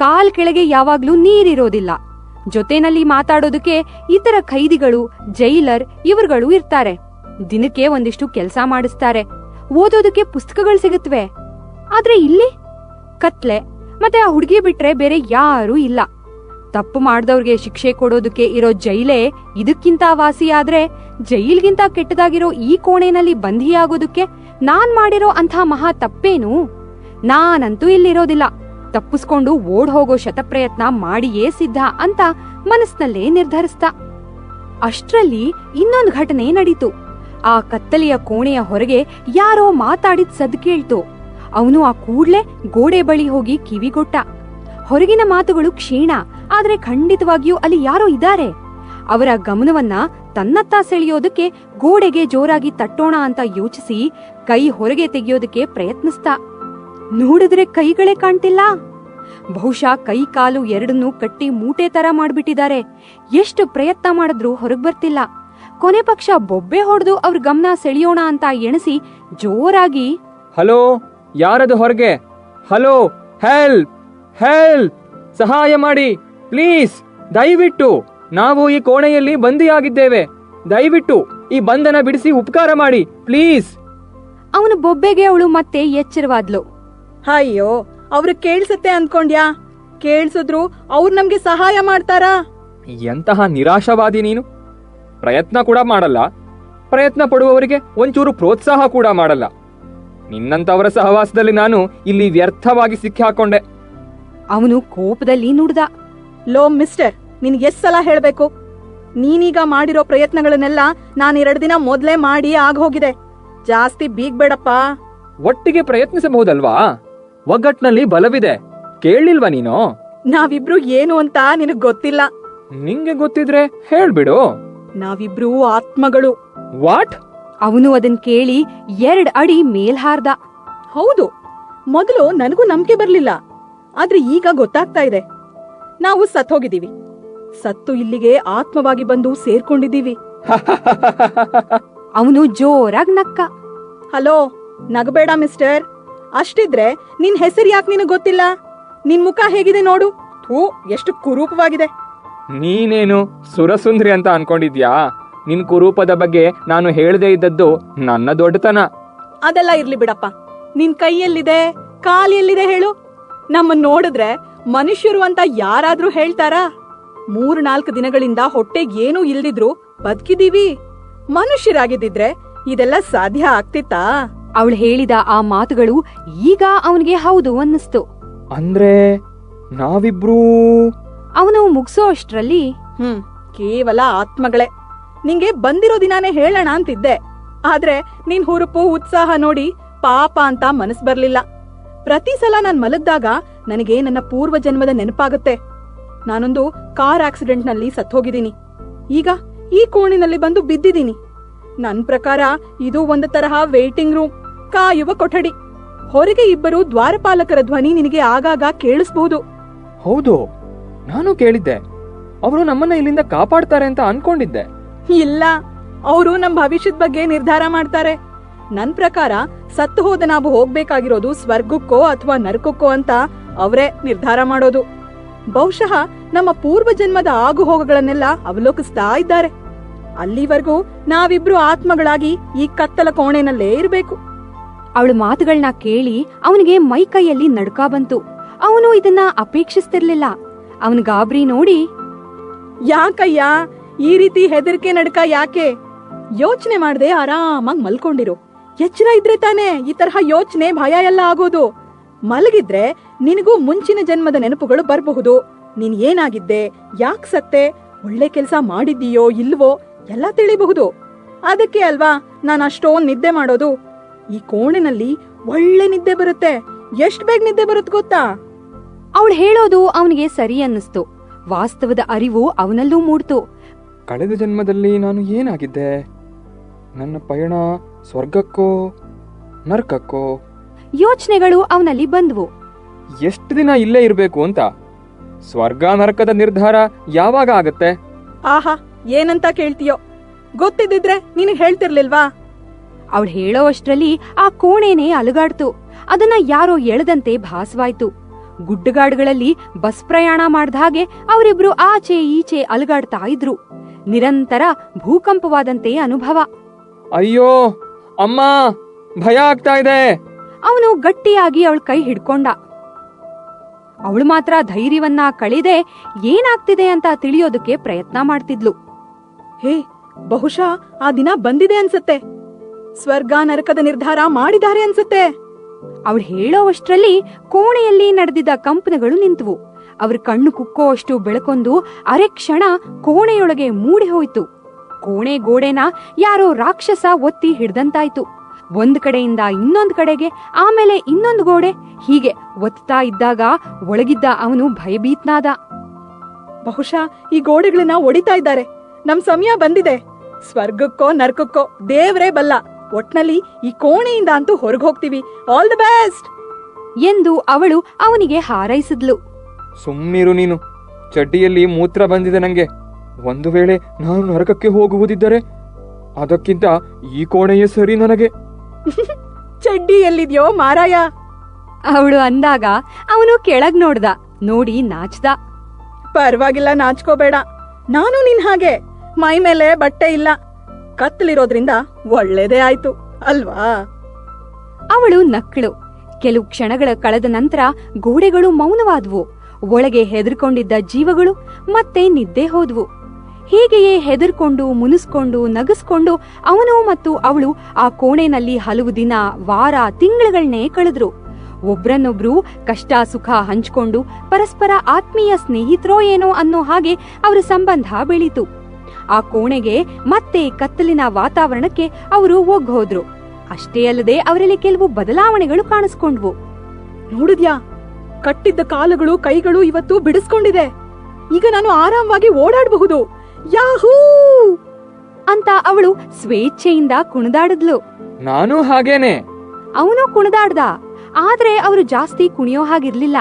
ಕಾಲ್ ಕೆಳಗೆ ಯಾವಾಗ್ಲೂ ನೀರಿರೋದಿಲ್ಲ, ಜೊತೆನಲ್ಲಿ ಮಾತಾಡೋದಕ್ಕೆ ಇತರ ಖೈದಿಗಳು, ಜೈಲರ್ ಇವರುಗಳು ಇರ್ತಾರೆ, ದಿನಕ್ಕೆ ಒಂದಿಷ್ಟು ಕೆಲಸ ಮಾಡಿಸ್ತಾರೆ, ಓದೋದಕ್ಕೆ ಪುಸ್ತಕಗಳು ಸಿಗುತ್ತವೆ. ಆದ್ರೆ ಇಲ್ಲಿ ಕತ್ಲೆ ಮತ್ತೆ ಆ ಹುಡುಗಿ ಬಿಟ್ರೆ ಬೇರೆ ಯಾರೂ ಇಲ್ಲ. ತಪ್ಪು ಮಾಡ್ದವ್ರಿಗೆ ಶಿಕ್ಷೆ ಕೊಡೋದಕ್ಕೆ ಇರೋ ಜೈಲೇ ಇದಕ್ಕಿಂತ ವಾಸಿಯಾದ್ರೆ ಜೈಲ್ಗಿಂತ ಕೆಟ್ಟದಾಗಿರೋ ಈ ಕೋಣೆನಲ್ಲಿ ಬಂಧಿಯಾಗೋದಕ್ಕೆ ನಾನ್ ಮಾಡಿರೋ ಅಂಥ ಮಹಾ ತಪ್ಪೇನು? ನಾನಂತೂ ಇಲ್ಲಿರೋದಿಲ್ಲ, ತಪ್ಪಿಸ್ಕೊಂಡು ಓಡ್ ಹೋಗೋ ಶತಪ್ರಯತ್ನ ಮಾಡಿಯೇ ಸಿದ್ಧ ಅಂತ ಮನಸ್ನಲ್ಲೇ ನಿರ್ಧರಿಸ್ತ. ಅಷ್ಟ್ರಲ್ಲಿ ಇನ್ನೊಂದು ಘಟನೆ ನಡೀತು. ಆ ಕತ್ತಲೆಯ ಕೋಣೆಯ ಹೊರಗೆ ಯಾರೋ ಮಾತಾಡಿದ್ ಸದ್ದು ಕೇಳ್ತು. ಅವನು ಆ ಕೂಡ್ಲೆ ಗೋಡೆ ಬಳಿ ಹೋಗಿ ಕಿವಿಗೊಟ್ಟ. ಹೊರಗಿನ ಮಾತುಗಳು ಕ್ಷೀಣ, ಆದ್ರೆ ಖಂಡಿತವಾಗಿಯೂ ಅಲ್ಲಿ ಯಾರೋ ಇದ್ದಾರೆ. ಅವರ ಗಮನವನ್ನ ತನ್ನತ್ತ ಸೆಳೆಯೋದಕ್ಕೆ ಗೋಡೆಗೆ ಜೋರಾಗಿ ತಟ್ಟೋಣ ಅಂತ ಯೋಚಿಸಿ ಕೈ ಹೊರಗೆ ತೆಗೆಯೋದಕ್ಕೆ ಪ್ರಯತ್ನಿಸ್ತ. ನೋಡಿದ್ರೆ ಕೈಗಳೇ ಕಾಣ್ತಿಲ್ಲ. ಬಹುಶಃ ಕೈ ಕಾಲು ಎರಡನ್ನೂ ಕಟ್ಟಿ ಮೂಟೆ ತರ ಮಾಡ್ಬಿಟ್ಟಿದ್ದಾರೆ. ಎಷ್ಟು ಪ್ರಯತ್ನ ಮಾಡಿದ್ರೂ ಹೊರಗ್ ಬರ್ತಿಲ್ಲ. ಕೊನೆ ಪಕ್ಷ ಬೊಬ್ಬೆ ಹೊಡೆದು ಅವ್ರ ಗಮನ ಸೆಳೆಯೋಣ ಅಂತ ಎಣಿಸಿ ಜೋರಾಗಿ, ಹಲೋ, ಯಾರದು ಹೊರಗೆ? ಹಲೋ, ಹೆಲ್ಪ್ ಹೆಲ್ಪ್, ಸಹಾಯ ಮಾಡಿ ಪ್ಲೀಸ್, ದಯವಿಟ್ಟು, ನಾವು ಈ ಕೋಣೆಯಲ್ಲಿ ಬಂದಿಯಾಗಿದ್ದೇವೆ, ದಯವಿಟ್ಟು ಈ ಬಂಧನ ಬಿಡಿಸಿ ಉಪಕಾರ ಮಾಡಿ ಪ್ಲೀಸ್. ಅವನು ಬೊಬ್ಬೆಗೆ ಅವಳು ಮತ್ತೆ ಎಚ್ಚರವಾದ್ಲು. ಅಯ್ಯೋ, ಅವ್ರು ಕೇಳ್ಸತ್ತೆ ಅನ್ಕೊಂಡ್ಯಾ? ಕೇಳ್ಸಿದ್ರು ಅವ್ರು ನಮ್ಗೆ ಸಹಾಯ ಮಾಡ್ತಾರಾ? ಎಂತಹ ನಿರಾಶಾವಾದಿ ನೀನು. ಪ್ರಯತ್ನ ಕೂಡ ಮಾಡಲ್ಲ, ಪ್ರಯತ್ನ ಪಡುವವರಿಗೆ ಒಂಚೂರು ಪ್ರೋತ್ಸಾಹ ಕೂಡ ಮಾಡಲ್ಲ. ನಿನ್ನಂತವರ ಸಹವಾಸದಲ್ಲಿ ನಾನು ಇಲ್ಲಿ ವ್ಯರ್ಥವಾಗಿ ಸಿಕ್ಕಿ ಹಾಕೊಂಡೆ. ಅವನು ಕೋಪದಲ್ಲಿ ನುಡ್ದ. ಲೋ ಮಿಸ್ಟರ್, ನಿನ್ಗೆ ಎಷ್ಟ್ ಸಲ ಹೇಳ್ಬೇಕು? ನೀನೀಗ ಮಾಡಿರೋ ಪ್ರಯತ್ನಗಳನ್ನೆಲ್ಲ ನಾನು 2 ದಿನ ಮೊದ್ಲೇ ಮಾಡಿ ಆಗೋಗಿದೆ. ಜಾಸ್ತಿ ಬೀಗ್ಬೇಡಪ್ಪ. ಒಟ್ಟಿಗೆ ಪ್ರಯತ್ನಿಸಬಹುದಲ್ವಾ? ಒಗ್ಗಟ್ನಲ್ಲಿ ಬಲವಿದೆ, ಕೇಳಿಲ್ವಾ ನೀನು? ನಾವಿಬ್ರು ಏನು ಅಂತ ನಿನಗ್ ಗೊತ್ತಿಲ್ಲ. ನಿಂಗೆ ಗೊತ್ತಿದ್ರೆ ಹೇಳ್ಬಿಡು. ನಾವಿಬ್ರು ಆತ್ಮಗಳು. ವಾಟ್? ಅವನು ಅದನ್ ಕೇಳಿ 2 ಅಡಿ ಮೇಲ್ಹಾರ್ದ. ಹೌದು, ಮೊದಲು ನನಗೂ ನಂಬಿಕೆ ಬರ್ಲಿಲ್ಲ, ಆದ್ರೆ ಈಗ ಗೊತ್ತಾಗ್ತಾ ಇದೆ. ನಾವು ಸತ್ತೋಗಿದ್ದೀವಿ, ಸತ್ತು ಇಲ್ಲಿಗೆ ಆತ್ಮವಾಗಿ ಬಂದು ಸೇರ್ಕೊಂಡಿದ್ದೀವಿ. ಅವನು ಜೋರಾಗ್ ನಕ್ಕ. Hello, ನಗಬೇಡ mister. ಅಷ್ಟಿದ್ರೆ ನಿನ್ ಹೆಸರು ಯಾಕೆ ನಿನಗ್ ಗೊತ್ತಿಲ್ಲ? ನಿನ್ ಮುಖ ಹೇಗಿದೆ ನೋಡು. ಥೂ, ಎಷ್ಟು ಕುರೂಪವಾಗಿದೆ. ನೀನೇನು ಸುರಸುಂದ್ರಿ ಅಂತ ಅನ್ಕೊಂಡಿದ್ಯಾ? ನಿನ್ ಕುರೂಪದ ಬಗ್ಗೆ ನಾನು ಹೇಳದೇ ಇದ್ದದ್ದು ನನ್ನ ದೊಡ್ಡತನ. ಅದೆಲ್ಲ ಇರ್ಲಿ ಬಿಡಪ್ಪ. ನಿನ್ ಕೈ ಎಲ್ಲಿದೆ, ಕಾಲ್ ಎಲ್ಲಿದೆ ಹೇಳು? ನಮ್ಮನ್ ನೋಡಿದ್ರೆ ಮನುಷ್ಯರು ಅಂತ ಯಾರಾದ್ರೂ ಹೇಳ್ತಾರಾ? 3-4 ದಿನಗಳಿಂದ ಹೊಟ್ಟೆಗ್ ಏನೂ ಇಲ್ದಿದ್ರು ಬದುಕಿದೀವಿ. ಮನುಷ್ಯರಾಗಿದ್ದಿದ್ರೆ ಇದೆಲ್ಲ ಸಾಧ್ಯ ಆಗ್ತಿತ್ತಾ? ಅವಳು ಹೇಳಿದ ಆ ಮಾತುಗಳು ಈಗ ಅವನಿಗೆ ಹೌದು ಅನ್ನಿಸ್ತು. ಅಂದ್ರೆ ನಾವಿಬ್ರೂ? ಅವನು ಮುಗ್ಸೋ ಅಷ್ಟ್ರಲ್ಲಿ, ಕೇವಲ ಆತ್ಮಗಳೇ. ನಿಂಗೆ ಬಂದಿರೋ ದಿನಾನೇ ಹೇಳೋಣ ಅಂತಿದ್ದೆ, ಆದ್ರೆ ನಿನ್ ಹುರುಪು ಉತ್ಸಾಹ ನೋಡಿ ಪಾಪ ಅಂತ ಮನಸ್ ಬರ್ಲಿಲ್ಲ. ಪ್ರತಿ ಸಲ ನಾನ್ ಮಲಗ್ದಾಗ ನನಗೆ ನನ್ನ ಪೂರ್ವ ಜನ್ಮದ ನೆನಪಾಗುತ್ತೆ. ನಾನೊಂದು ಕಾರ್ ಆಕ್ಸಿಡೆಂಟ್ ನಲ್ಲಿ ಸತ್ತೋಗಿದ್ದೀನಿ. ಈಗ ಈ ಕೋಣಿನಲ್ಲಿ ಬಂದು ಬಿದ್ದಿದ್ದೀನಿ. ನನ್ ಪ್ರಕಾರ ಇದು ಒಂದು ತರಹ ವೇಟಿಂಗ್ ರೂಮ್, ಕಾಯುವ ಕೊಠಡಿ. ಹೊರಗೆ ಇಬ್ಬರು ದ್ವಾರಪಾಲಕರ ಧ್ವನಿ ನಿನಗೆ ಆಗಾಗ ಕೇಳಿಸಬಹುದು. ಹೌದು, ನಾನು ಕೇಳಿದ್ದೆ. ಅವರು ನಮ್ಮನ್ನ ಇಲ್ಲಿಂದ ಕಾಪಾಡ್ತಾರೆ ಅಂತ ಅನ್ಕೊಂಡಿದ್ದೆ. ಇಲ್ಲ, ಅವರು ನಮ್ ಭವಿಷ್ಯದ ಬಗ್ಗೆ ನಿರ್ಧಾರ ಮಾಡ್ತಾರೆ. ನನ್ ಪ್ರಕಾರ ಸತ್ತು ಹೋದ ನಾವು ಹೋಗ್ಬೇಕಾಗಿರೋದು ಸ್ವರ್ಗಕ್ಕೋ ಅಥವಾ ನರಕಕ್ಕೋ ಅಂತ ಅವರೇ ನಿರ್ಧಾರ ಮಾಡೋದು. ಬಹುಶಃ ನಮ್ಮ ಪೂರ್ವ ಜನ್ಮದ ಆಗು ಹೋಗುಗಳನ್ನೆಲ್ಲ ಅವಲೋಕಿಸ್ತಾ ಇದ್ದಾರೆ. ಅಲ್ಲಿವರೆಗೂ ನಾವಿಬ್ರು ಆತ್ಮಗಳಾಗಿ ಈ ಕತ್ತಲ ಕೋಣೆನಲ್ಲೇ ಇರಬೇಕು. ಅವಳ ಮಾತುಗಳನ್ನ ಕೇಳಿ ಅವನಿಗೆ ಮೈ ಕೈಯಲ್ಲಿ ನಡ್ಕ ಬಂತು. ಅವನು ಇದನ್ನ ಅಪೇಕ್ಷಿಸ್ತಿರ್ಲಿಲ್ಲ. ಅವನ್ ಗಾಬರಿ ನೋಡಿ, ಯಾಕಯ್ಯ ಈ ರೀತಿ ಹೆದರಿಕೆ ನಡ್ಕ ಯಾಕೆ? ಯೋಚನೆ ಮಾಡದೆ ಆರಾಮಾಗಿ ಮಲ್ಕೊಂಡಿರು. ಎಚ್ಚರ ಇದ್ರೆ ತಾನೇ ಈ ತರಹ ಯೋಚನೆ ಭಯ ಎಲ್ಲ ಆಗೋದು. ಮಲಗಿದ್ರೆ ನಿನಗೂ ಮುಂಚಿನ ಜನ್ಮದ ನೆನಪುಗಳು ಬರಬಹುದು. ನೀನ್ ಏನಾಗಿದ್ದೆ, ಯಾಕ್ ಸತ್ತೆ, ಒಳ್ಳೆ ಕೆಲ್ಸ ಮಾಡಿದ್ದೀಯೋ ಇಲ್ವೋ ಎಲ್ಲ ತಿಳಿಬಹುದು. ಅದಕ್ಕೆ ಅಲ್ವಾ ನಾನು ಅಷ್ಟೊಂದ್ ನಿದ್ದೆ ಮಾಡೋದು. ಈ ಕೋಣೆನಲ್ಲಿ ಒಳ್ಳೆ ನಿದ್ದೆ ಬರುತ್ತೆ. ಎಷ್ಟ್ ಬೇಗ ನಿದ್ದೆ ಬರುತ್ತೆ ಗೊತ್ತಾ? ಅವಳು ಹೇಳೋದು ಅವನಿಗೆ ಸರಿ ಅನ್ನಿಸ್ತು. ವಾಸ್ತವದ ಅರಿವು ಅವನಲ್ಲೂ ಮೂಡ್ತು. ಕಳೆದ ಜನ್ಮದಲ್ಲಿ ನಾನು ಏನಾಗಿದ್ದೆ? ನನ್ನ ಪಯಣ ಸ್ವರ್ಗಕ್ಕೋ ನರಕಕ್ಕೋ? ಯೋಚನೆಗಳು ಅವನಲ್ಲಿ ಬಂದ್ವು. ಎಷ್ಟು ದಿನ ಇಲ್ಲೇ ಇರಬೇಕು ಅಂತ ಸ್ವರ್ಗ ನರಕದ ನಿರ್ಧಾರ ಯಾವಾಗ ಆಗತ್ತೆ? ಆಹಾ, ಏನಂತ ಕೇಳ್ತೀಯೋ? ಗೊತ್ತಿದ್ದಿದ್ರೆ ನಿನಗೆ ಹೇಳ್ತಿರ್ಲಿಲ್ವಾ? ಅವಳು ಹೇಳೋ ಅಷ್ಟ್ರಲ್ಲಿ ಆ ಕೋಣೆನೇ ಅಲುಗಾಡ್ತು. ಅದನ್ನ ಯಾರೋ ಎಳೆದಂತೆ ಭಾಸವಾಯ್ತು. ಗುಡ್ಡಗಾಡುಗಳಲ್ಲಿ ಬಸ್ ಪ್ರಯಾಣ ಮಾಡ್ದ ಹಾಗೆ ಅವರಿಬ್ರು ಆಚೆ ಈಚೆ ಅಲುಗಾಡ್ತಾ ಇದ್ರು. ನಿರಂತರ ಭೂಕಂಪವಾದಂತೆ ಅನುಭವ. ಅಯ್ಯೋ ಅಮ್ಮ, ಭಯ ಆಗ್ತಾ ಇದೆ. ಅವನು ಗಟ್ಟಿಯಾಗಿ ಅವಳ ಕೈ ಹಿಡ್ಕೊಂಡ. ಅವಳು ಮಾತ್ರ ಧೈರ್ಯವನ್ನ ಕಳೆದೆ ಏನಾಗ್ತಿದೆ ಅಂತ ತಿಳಿಯೋದಕ್ಕೆ ಪ್ರಯತ್ನ ಮಾಡ್ತಿದ್ಲು. ಹೇ, ಬಹುಶಃ ಆ ದಿನ ಬಂದಿದೆ ಅನ್ಸತ್ತೆ. ಸ್ವರ್ಗ ನರಕದ ನಿರ್ಧಾರ ಮಾಡಿದ್ದಾರೆ ಅನ್ಸತ್ತೆ. ಅವಳು ಹೇಳೋವಷ್ಟ್ರಲ್ಲಿ ಕೋಣೆಯಲ್ಲಿ ನಡೆದಿದ್ದ ಕಂಪನಗಳು ನಿಂತವು. ಅವ್ರ ಕಣ್ಣು ಕುಕ್ಕೋ ಬೆಳಕೊಂದು ಅರೆ ಕ್ಷಣ ಕೋಣೆಯೊಳಗೆ ಮೂಡಿ ಹೋಯ್ತು. ಕೋಣೆ ಗೋಡೆನ ಯಾರೋ ರಾಕ್ಷಸ ಒತ್ತಿ ಹಿಡ್ದಂತಾಯ್ತು. ಒಂದ್ ಕಡೆಯಿಂದ ಇನ್ನೊಂದ್ ಕಡೆಗೆ, ಆಮೇಲೆ ಇನ್ನೊಂದು ಗೋಡೆ, ಹೀಗೆ ಒತ್ತಾ ಇದ್ದಾಗ ಒಳಗಿದ್ದ ಅವನು ಭಯಭೀತನಾದ. ಬಹುಶಃ ಈ ಗೋಡೆಗಳನ್ನ ಒಡಿತಾ ಇದ್ದಾರೆ. ನಮ್ ಸಮಯ ಬಂದಿದೆ. ಸ್ವರ್ಗಕ್ಕೋ ನರಕಕ್ಕೋ ದೇವ್ರೇ ಬಲ್ಲ. ಒಟ್ನಲ್ಲಿ ಈ ಕೋಣೆಯಿಂದ ಅಂತೂ ಹೊರಗೆ ಹೋಗ್ತೀವಿ. ಆಲ್ ದಿ ಬೆಸ್ಟ್ ಎಂದು ಅವಳು ಅವನಿಗೆ ಹಾರೈಸಿದ್ಲು. ಸುಮ್ನಿರು ನೀನು. ಚಡ್ಡಿಯಲ್ಲಿ ಮೂತ್ರ ಬಂದಿದೆ ನಂಗೆ. ಒಂದು ವೇಳೆ ನಾನು ನರಕಕ್ಕೆ ಹೋಗುವುದಿದ್ದರೆ ಅದಕ್ಕಿಂತ ಈ ಕೋಣೆಯೇ ಸರಿ ನನಗೆ. ಚಡ್ಡಿ ಎಲ್ಲಿದ್ಯೋ ಮಾರಾಯ? ಅವಳು ಅಂದಾಗ ಅವನು ಕೆಳಗ್ ನೋಡ್ದ. ನೋಡಿ ನಾಚ್ದ. ಪರವಾಗಿಲ್ಲ, ನಾಚ್ಕೋಬೇಡ. ನಾನು ನಿನ್ ಹಾಗೆ ಮೈ ಮೇಲೆ ಬಟ್ಟೆ ಇಲ್ಲ. ಕತ್ತಲಿರೋದ್ರಿಂದ ಒಳ್ಳೇದೇ ಆಯ್ತು ಅಲ್ವಾ? ಅವಳು ನಕ್ಕಳು. ಕೆಲವು ಕ್ಷಣಗಳ ಕಳೆದ ನಂತರ ಗೋಡೆಗಳು ಮೌನವಾದ್ವು. ಒಳಗೆ ಹೆದರ್ಕೊಂಡಿದ್ದ ಜೀವಗಳು ಮತ್ತೆ ನಿದ್ದೆ ಹೋದ್ವು. ಹೀಗೆಯೇ ಹೆದರ್ಕೊಂಡು ಮುನಿಸ್ಕೊಂಡು ನಗಸ್ಕೊಂಡು ಅವನು ಮತ್ತು ಅವಳು ಆ ಕೋಣೆನಲ್ಲಿ ಹಲವು ದಿನ, ವಾರ, ತಿಂಗಳುಗಳನ್ನೇ ಕಳೆದ್ರು. ಒಬ್ರನ್ನೊಬ್ರು ಕಷ್ಟ ಸುಖ ಹಂಚ್ಕೊಂಡು ಪರಸ್ಪರ ಆತ್ಮೀಯ ಸ್ನೇಹಿತರೋ ಏನೋ ಅನ್ನೋ ಹಾಗೆ ಅವರ ಸಂಬಂಧ ಬೆಳೀತು. ಆ ಕೋಣೆಗೆ ಮತ್ತೆ ಕತ್ತಲಿನ ವಾತಾವರಣಕ್ಕೆ ಅವರು ಒಗ್ಗೋದ್ರು. ಅಷ್ಟೇ ಅಲ್ಲದೆ ಅವರಲ್ಲಿ ಕೆಲವು ಬದಲಾವಣೆಗಳು ಕಾಣಿಸ್ಕೊಂಡ್ವು. ನೋಡಿದ್ಯಾ? ಕಟ್ಟಿದ್ದ ಕಾಲುಗಳು ಕೈಗಳು ಇವತ್ತು ಬಿಡಿಸ್ಕೊಂಡಿದೆ. ಈಗ ನಾನು ಆರಾಮವಾಗಿ ಓಡಾಡಬಹುದು. ಯಾಹೂ ಅಂತ ಅವಳು ಸ್ವೇಚ್ಛೆಯಿಂದ ಕುಣಿದಾಡಿದ್ಲು. ನಾನು ಹಾಗೇನೆ. ಅವನು ಕುಣಿದಾಡ್ದ. ಆದ್ರೆ ಅವರು ಜಾಸ್ತಿ ಕುಣಿಯೋ ಹಾಗಿರ್ಲಿಲ್ಲ.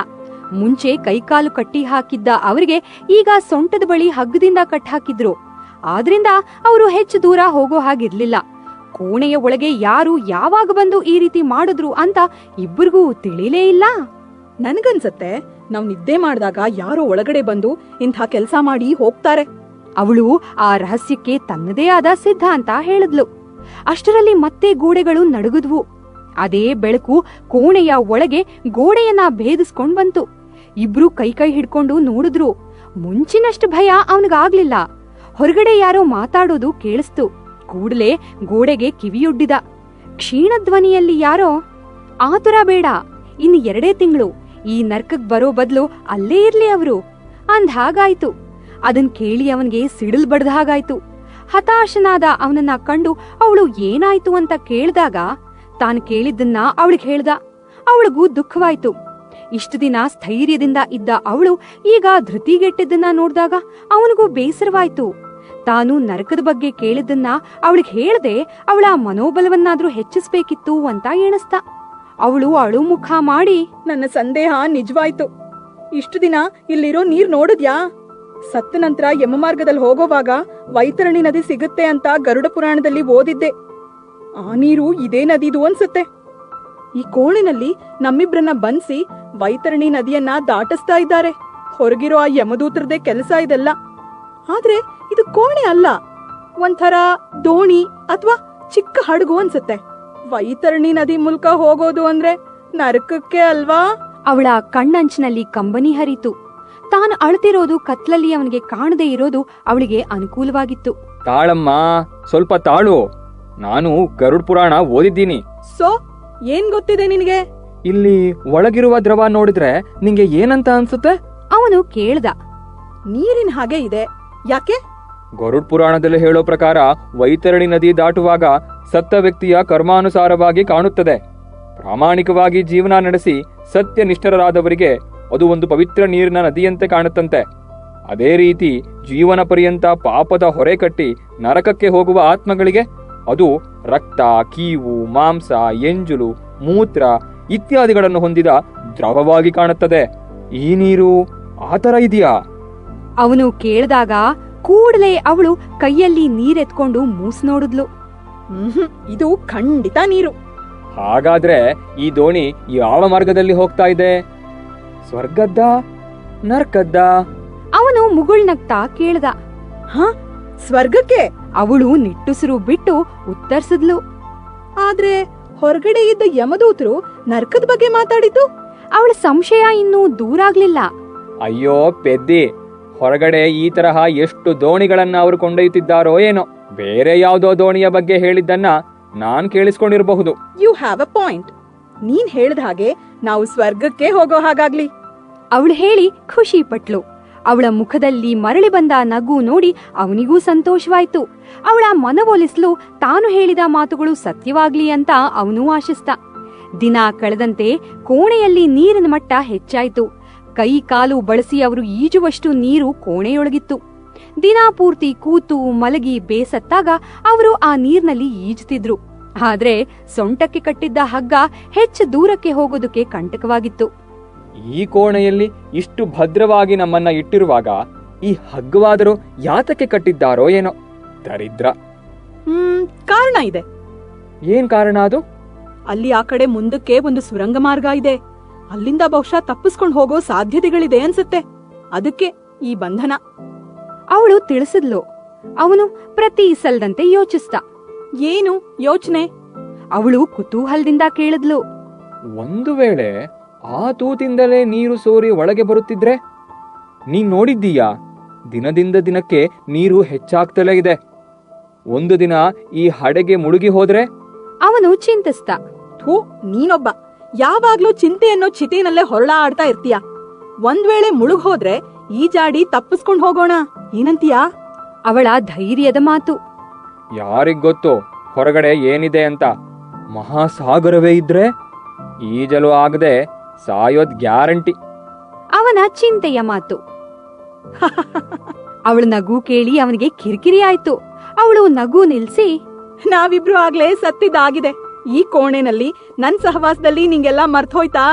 ಮುಂಚೆ ಕೈಕಾಲು ಕಟ್ಟಿ ಹಾಕಿದ್ದ ಅವರಿಗೆ ಈಗ ಸೊಂಟದ ಬಳಿ ಹಗ್ಗದಿಂದ ಕಟ್ ಹಾಕಿದ್ರು. ಆದ್ರಿಂದ ಅವರು ಹೆಚ್ಚು ದೂರ ಹೋಗೋ ಹಾಗಿರ್ಲಿಲ್ಲ. ಕೋಣೆಯ ಒಳಗೆ ಯಾರು ಯಾವಾಗ ಬಂದು ಈ ರೀತಿ ಮಾಡಿದ್ರು ಅಂತ ಇಬ್ಬರಿಗೂ ತಿಳಿಲೇ ಇಲ್ಲ. ನನ್ಗನ್ಸತ್ತೆ ನಾವ್ ನಿದ್ದೆ ಮಾಡಿದಾಗ ಯಾರೋ ಒಳಗಡೆ ಬಂದು ಇಂಥ ಕೆಲ್ಸ ಮಾಡಿ ಹೋಗ್ತಾರೆ. ಅವಳು ಆ ರಹಸ್ಯಕ್ಕೆ ತನ್ನದೇ ಆದ ಸಿದ್ಧಾಂತ ಹೇಳಿದ್ಲು. ಅಷ್ಟರಲ್ಲಿ ಮತ್ತೆ ಗೋಡೆಗಳು ನಡುಗಿದ್ವು. ಅದೇ ಬೆಳಕು ಕೋಣೆಯ ಒಳಗೆ ಗೋಡೆಯನ್ನ ಭೇದಿಸ್ಕೊಂಡ್ ಬಂತು. ಇಬ್ರು ಕೈ ಹಿಡ್ಕೊಂಡು ನೋಡಿದ್ರು. ಮುಂಚಿನಷ್ಟು ಭಯ ಅವನಿಗಾಗ್ಲಿಲ್ಲ. ಹೊರಗಡೆ ಯಾರೋ ಮಾತಾಡೋದು ಕೇಳಿಸ್ತು. ಕೂಡಲೇ ಗೋಡೆಗೆ ಕಿವಿಯೊಡ್ಡಿದ. ಕ್ಷೀಣ ಧ್ವನಿಯಲ್ಲಿ ಯಾರೋ, ಆತುರ ಬೇಡ, ಇನ್ನು 2 ತಿಂಗಳು ಈ ನರ್ಕಕ್ ಬರೋ ಬದಲು ಅಲ್ಲೇ ಇರ್ಲಿ ಅವರು ಅಂದ್ ಹಾಗಾಯ್ತು. ಅದನ್ ಕೇಳಿ ಅವನ್ಗೆ ಸಿಡಿಲ್ ಬಡ್ದ ಹಾಗಾಯ್ತು. ಹತಾಶನಾದ ಅವನನ್ನ ಕಂಡು ಅವಳು ಏನಾಯ್ತು ಅಂತ ಕೇಳ್ದಾಗ ತಾನು ಕೇಳಿದ್ದನ್ನ ಅವಳಿಗೆ ಹೇಳ್ದ. ಅವಳಿಗೂ ದುಃಖವಾಯ್ತು. ಇಷ್ಟು ದಿನ ಸ್ಥೈರ್ಯದಿಂದ ಇದ್ದ ಅವಳು ಈಗ ಧೃತಿಗೆಟ್ಟಿದ್ದನ್ನ ನೋಡ್ದಾಗ ಅವನಿಗೂ ಬೇಸರವಾಯ್ತು. ತಾನು ನರಕದ ಬಗ್ಗೆ ಕೇಳಿದ್ದನ್ನ ಅವಳಿಗೆ ಹೇಳ್ದೆ ಅವಳ ಮನೋಬಲವನ್ನಾದ್ರೂ ಹೆಚ್ಚಿಸ್ಬೇಕಿತ್ತು ಅಂತ ಎಣಿಸ್ತ. ಅವಳು ಅಳು ಮುಖ ಮಾಡಿ, ನನ್ನ ಸಂದೇಹ ನಿಜವಾಯ್ತು. ಇಷ್ಟು ದಿನ ಇಲ್ಲಿರೋ ನೀರ್ ನೋಡಿದ್ಯಾ? ಸತ್ತ ನಂತರ ಯಮಮಾರ್ಗದಲ್ಲಿ ಹೋಗೋವಾಗ ವೈತರಣಿ ನದಿ ಸಿಗುತ್ತೆ ಅಂತ ಗರುಡ ಪುರಾಣದಲ್ಲಿ ಓದಿದ್ದೆ. ಆ ನೀರು ಇದೇ ನದಿದು ಅನ್ಸುತ್ತೆ. ಈ ಕೋಣೆನಲ್ಲಿ ನಮ್ಮಿಬ್ರನ್ನ ಬಂಧಿಸಿ ವೈತರಣಿ ನದಿಯನ್ನ ದಾಟಿಸ್ತಾ ಇದ್ದಾರೆ. ಹೊರಗಿರೋ ಆ ಯಮದೂತರದೇ ಕೆಲಸ ಇದೆಲ್ಲ. ಆದ್ರೆ ಇದು ಕೋಣೆ ಅಲ್ಲ, ಒಂಥರ ದೋಣಿ ಅಥವಾ ಚಿಕ್ಕ ಹಡಗು ಅನ್ಸುತ್ತೆ. ವೈತರಣಿ ನದಿ ಮೂಲಕ ಹೋಗೋದು ಅಂದ್ರೆ ನರಕಕ್ಕೆ ಅಲ್ವಾ? ಅವಳ ಕಣ್ಣಂಚಿನಲ್ಲಿ ಕಂಬನಿ ಹರಿತು. ತಾನು ಅಳ್ತಿರೋದು ಕತ್ಲಲ್ಲಿ ಅವನಿಗೆ ಕಾಣದೇ ಇರೋದು ಅವಳಿಗೆ ಅನುಕೂಲವಾಗಿತ್ತು. ತಾಳಮ್ಮ, ಸ್ವಲ್ಪ ತಾಳು. ನಾನು ಗರುಡ್ ಪುರಾಣ ಓದಿದ್ದೀನಿ. ಸೋ ಏನ್ ಗೊತ್ತಿದೆ ನಿನಗೆ? ಇಲ್ಲಿ ಒಳಗಿರುವ ದ್ರವ ನೋಡಿದ್ರೆ ನಿಂಗೆ ಏನಂತ ಅನ್ಸುತ್ತೆ? ಅವನು ಕೇಳ್ದ. ನೀರಿನ ಹಾಗೆ ಇದೆ. ಯಾಕೆ? ಗರುಡ್ ಪುರಾಣದಲ್ಲಿ ಹೇಳೋ ಪ್ರಕಾರ ವೈತರಣಿ ನದಿ ದಾಟುವಾಗ ಸತ್ತ ವ್ಯಕ್ತಿಯ ಕರ್ಮಾನುಸಾರವಾಗಿ ಕಾಣುತ್ತದೆ. ಪ್ರಾಮಾಣಿಕವಾಗಿ ಜೀವನ ನಡೆಸಿ ಸತ್ಯನಿಷ್ಠರಾದವರಿಗೆ ಅದು ಒಂದು ಪವಿತ್ರ ನೀರಿನ ನದಿಯಂತೆ ಕಾಣುತ್ತಂತೆ. ಅದೇ ರೀತಿ ಜೀವನ ಪರ್ಯಂತ ಪಾಪದ ಹೊರೆ ಕಟ್ಟಿ ನರಕಕ್ಕೆ ಹೋಗುವ ಆತ್ಮಗಳಿಗೆ ಅದು ರಕ್ತ, ಕೀವು, ಮಾಂಸ, ಎಂಜುಲು, ಮೂತ್ರ ಇತ್ಯಾದಿಗಳನ್ನು ಹೊಂದಿದ ದ್ರವವಾಗಿ ಕಾಣುತ್ತದೆ. ಈ ನೀರು ಆತರ ಇದೆಯಾ? ಅವನು ಕೇಳಿದಾಗ ಕೂಡಲೇ ಅವಳು ಕೈಯಲ್ಲಿ ನೀರೆತ್ಕೊಂಡು ಮೂಸ್ ನೋಡಿದ್ಲು. ಇದು ಖಂಡಿತ ನೀರು. ಹಾಗಾದ್ರೆ ಈ ದೋಣಿ ಯಾವ ಮಾರ್ಗದಲ್ಲಿ ಹೋಗ್ತಾ ಇದೆ? ಸ್ವರ್ಗದ್ದ, ನರ್ಕದ್ದ? ಅವನು ಮುಗುಳ್ನಗ್ತಾ ಕೇಳ್ದ. ಹ, ಸ್ವರ್ಗಕ್ಕೆ? ಅವಳು ನಿಟ್ಟುಸಿರು ಬಿಟ್ಟು ಉತ್ತರಿಸಿದ್ಲು. ಆದ್ರೆ ಹೊರಗಡೆ ಇದ್ದ ಯಮದೂತರು ನರ್ಕದ ಬಗ್ಗೆ ಮಾತಾಡಿದ್ದು? ಅವಳ ಸಂಶಯ ಇನ್ನೂ ದೂರಾಗ್ಲಿಲ್ಲ. ಅಯ್ಯೋ ಪೆದ್ದಿ, ಹೊರಗಡೆ ಈ ತರಹ ಎಷ್ಟು ದೋಣಿಗಳನ್ನ ಅವರು ಕೊಂಡೊಯ್ಯುತ್ತಿದ್ದಾರೋ ಏನೋ. ಬೇರೆ ಯಾವ್ದೋ ದೋಣಿಯ ಬಗ್ಗೆ ಹೇಳಿದ್ದನ್ನ ನಾನ್ ಕೇಳಿಸ್ಕೊಂಡಿರಬಹುದು. You have a point. ನೀನ್ ಹೇಳ್ದ ಹಾಗೆ ನಾವು ಸ್ವರ್ಗಕ್ಕೆ ಹೋಗೋ ಹಾಗಾಗ್ಲಿ. ಅವಳು ಹೇಳಿ ಖುಷಿ ಪಟ್ಲು. ಅವಳ ಮುಖದಲ್ಲಿ ಮರಳಿ ಬಂದ ನಗು ನೋಡಿ ಅವನಿಗೂ ಸಂತೋಷವಾಯ್ತು. ಅವಳ ಮನವೊಲಿಸಲು ತಾನು ಹೇಳಿದ ಮಾತುಗಳು ಸತ್ಯವಾಗ್ಲಿ ಅಂತ ಅವನೂ ಆಶಿಸ್ತ. ದಿನ ಕಳೆದಂತೆ ಕೋಣೆಯಲ್ಲಿ ನೀರಿನ ಮಟ್ಟ ಹೆಚ್ಚಾಯ್ತು. ಕೈ ಕಾಲು ಬಳಸಿ ಅವರು ಈಜುವಷ್ಟು ನೀರು ಕೋಣೆಯೊಳಗಿತ್ತು. ದಿನ ಪೂರ್ತಿ ಕೂತು ಮಲಗಿ ಬೇಸತ್ತಾಗ ಅವರು ಆ ನೀರಿನಲ್ಲಿ ಈಜುತ್ತಿದ್ರು. ಆದ್ರೆ ಸೊಂಟಕ್ಕೆ ಕಟ್ಟಿದ್ದ ಹಗ್ಗ ಹೆಚ್ಚು ದೂರಕ್ಕೆ ಹೋಗೋದಕ್ಕೆ ಕಂಟಕವಾಗಿತ್ತು. ಈ ಕೋಣೆಯಲ್ಲಿ ಇಷ್ಟು ಭದ್ರವಾಗಿ ನಮ್ಮನ್ನ ಇಟ್ಟಿರುವಾಗ ಈ ಹಗ್ಗವಾದರೂ ಯಾತಕ್ಕೆ ಕಟ್ಟಿದ್ದಾರೋ ಏನೋ. ದರಿದ್ರ. ಕಾರಣ ಇದೆ. ಏನ್ ಕಾರಣ ಅದು? ಅಲ್ಲಿ ಆ ಕಡೆ ಮುಂದಕ್ಕೆ ಒಂದು ಸುರಂಗ ಮಾರ್ಗ ಇದೆ. ಅಲ್ಲಿಂದ ಬಹುಶಃ ತಪ್ಪಿಸ್ಕೊಂಡು ಹೋಗೋ ಸಾಧ್ಯತೆಗಳಿದೆ ಅನ್ಸುತ್ತೆ. ಅದಕ್ಕೆ ಈ ಬಂಧನ. ಅವಳು ತಿಳಿಸಿದ್ಲು. ಅವನು ಪ್ರತಿ ಸಲದಂತೆ ಯೋಚಿಸ್ತ. ಏನು ಯೋಚನೆ? ಅವಳು ಕುತೂಹಲದಿಂದ ಕೇಳಿದ್ಲು. ಒಂದು ವೇಳೆ ಆ ತೂತಿಂದಲೇ ನೀರು ಸೋರಿ ಒಳಗೆ ಬರುತ್ತಿದ್ರೆ? ನೀನ್ ನೋಡಿದ್ದೀಯಾ? ದಿನದಿಂದ ದಿನಕ್ಕೆ ನೀರು ಹೆಚ್ಚಾಗ್ತಲೇ ಇದೆ. ಒಂದು ದಿನ ಈ ಹಡಗೆ ಮುಳುಗಿ ಹೋದ್ರೆ? ಅವನು ಚಿಂತಿಸ್ತ. ಥೂ, ನೀನೊಬ್ಬ ಯಾವಾಗ್ಲೂ ಚಿಂತೆ ಅನ್ನೋ ಚಿತೆನಲ್ಲೇ ಹೊರಳ ಆಡ್ತಾ ಇರ್ತೀಯ. ಒಂದ್ ವೇಳೆ ಮುಳುಗ್ ಹೋದ್ರೆ ಈಜಾಡಿ ತಪ್ಪಿಸ್ಕೊಂಡ್ ಹೋಗೋಣ, ಏನಂತೀಯಾ? ಅವಳ ಧೈರ್ಯದ ಮಾತು. ಯಾರಿಗ್ ಗೊತ್ತು ಹೊರಗಡೆ ಏನಿದೆ ಅಂತ? ಮಹಾಸಾಗರವೇ ಇದ್ರೆ ಈಜಲು ಆಗದೆ ಸಾಯೋದ್ ಗ್ಯಾರಂಟಿ. ಅವನ ಚಿಂತೆಯ ಮಾತು. ಅವಳ ನಗು ಕೇಳಿ ಅವನಿಗೆ ಕಿರಿಕಿರಿ ಆಯ್ತು. ಅವಳು ನಗು ನಿಲ್ಸಿ, ನಾವಿಬ್ರು ಆಗ್ಲೇ ಸತ್ತಿದ್ದಾಗಿದೆ. ಈ ಕೋಣೆನಲ್ಲಿ ನನ್ ಸಹವಾಸದಲ್ಲಿ ನಿಂಗೆಲ್ಲ ಮರ್ತೋಯ್ತಾ?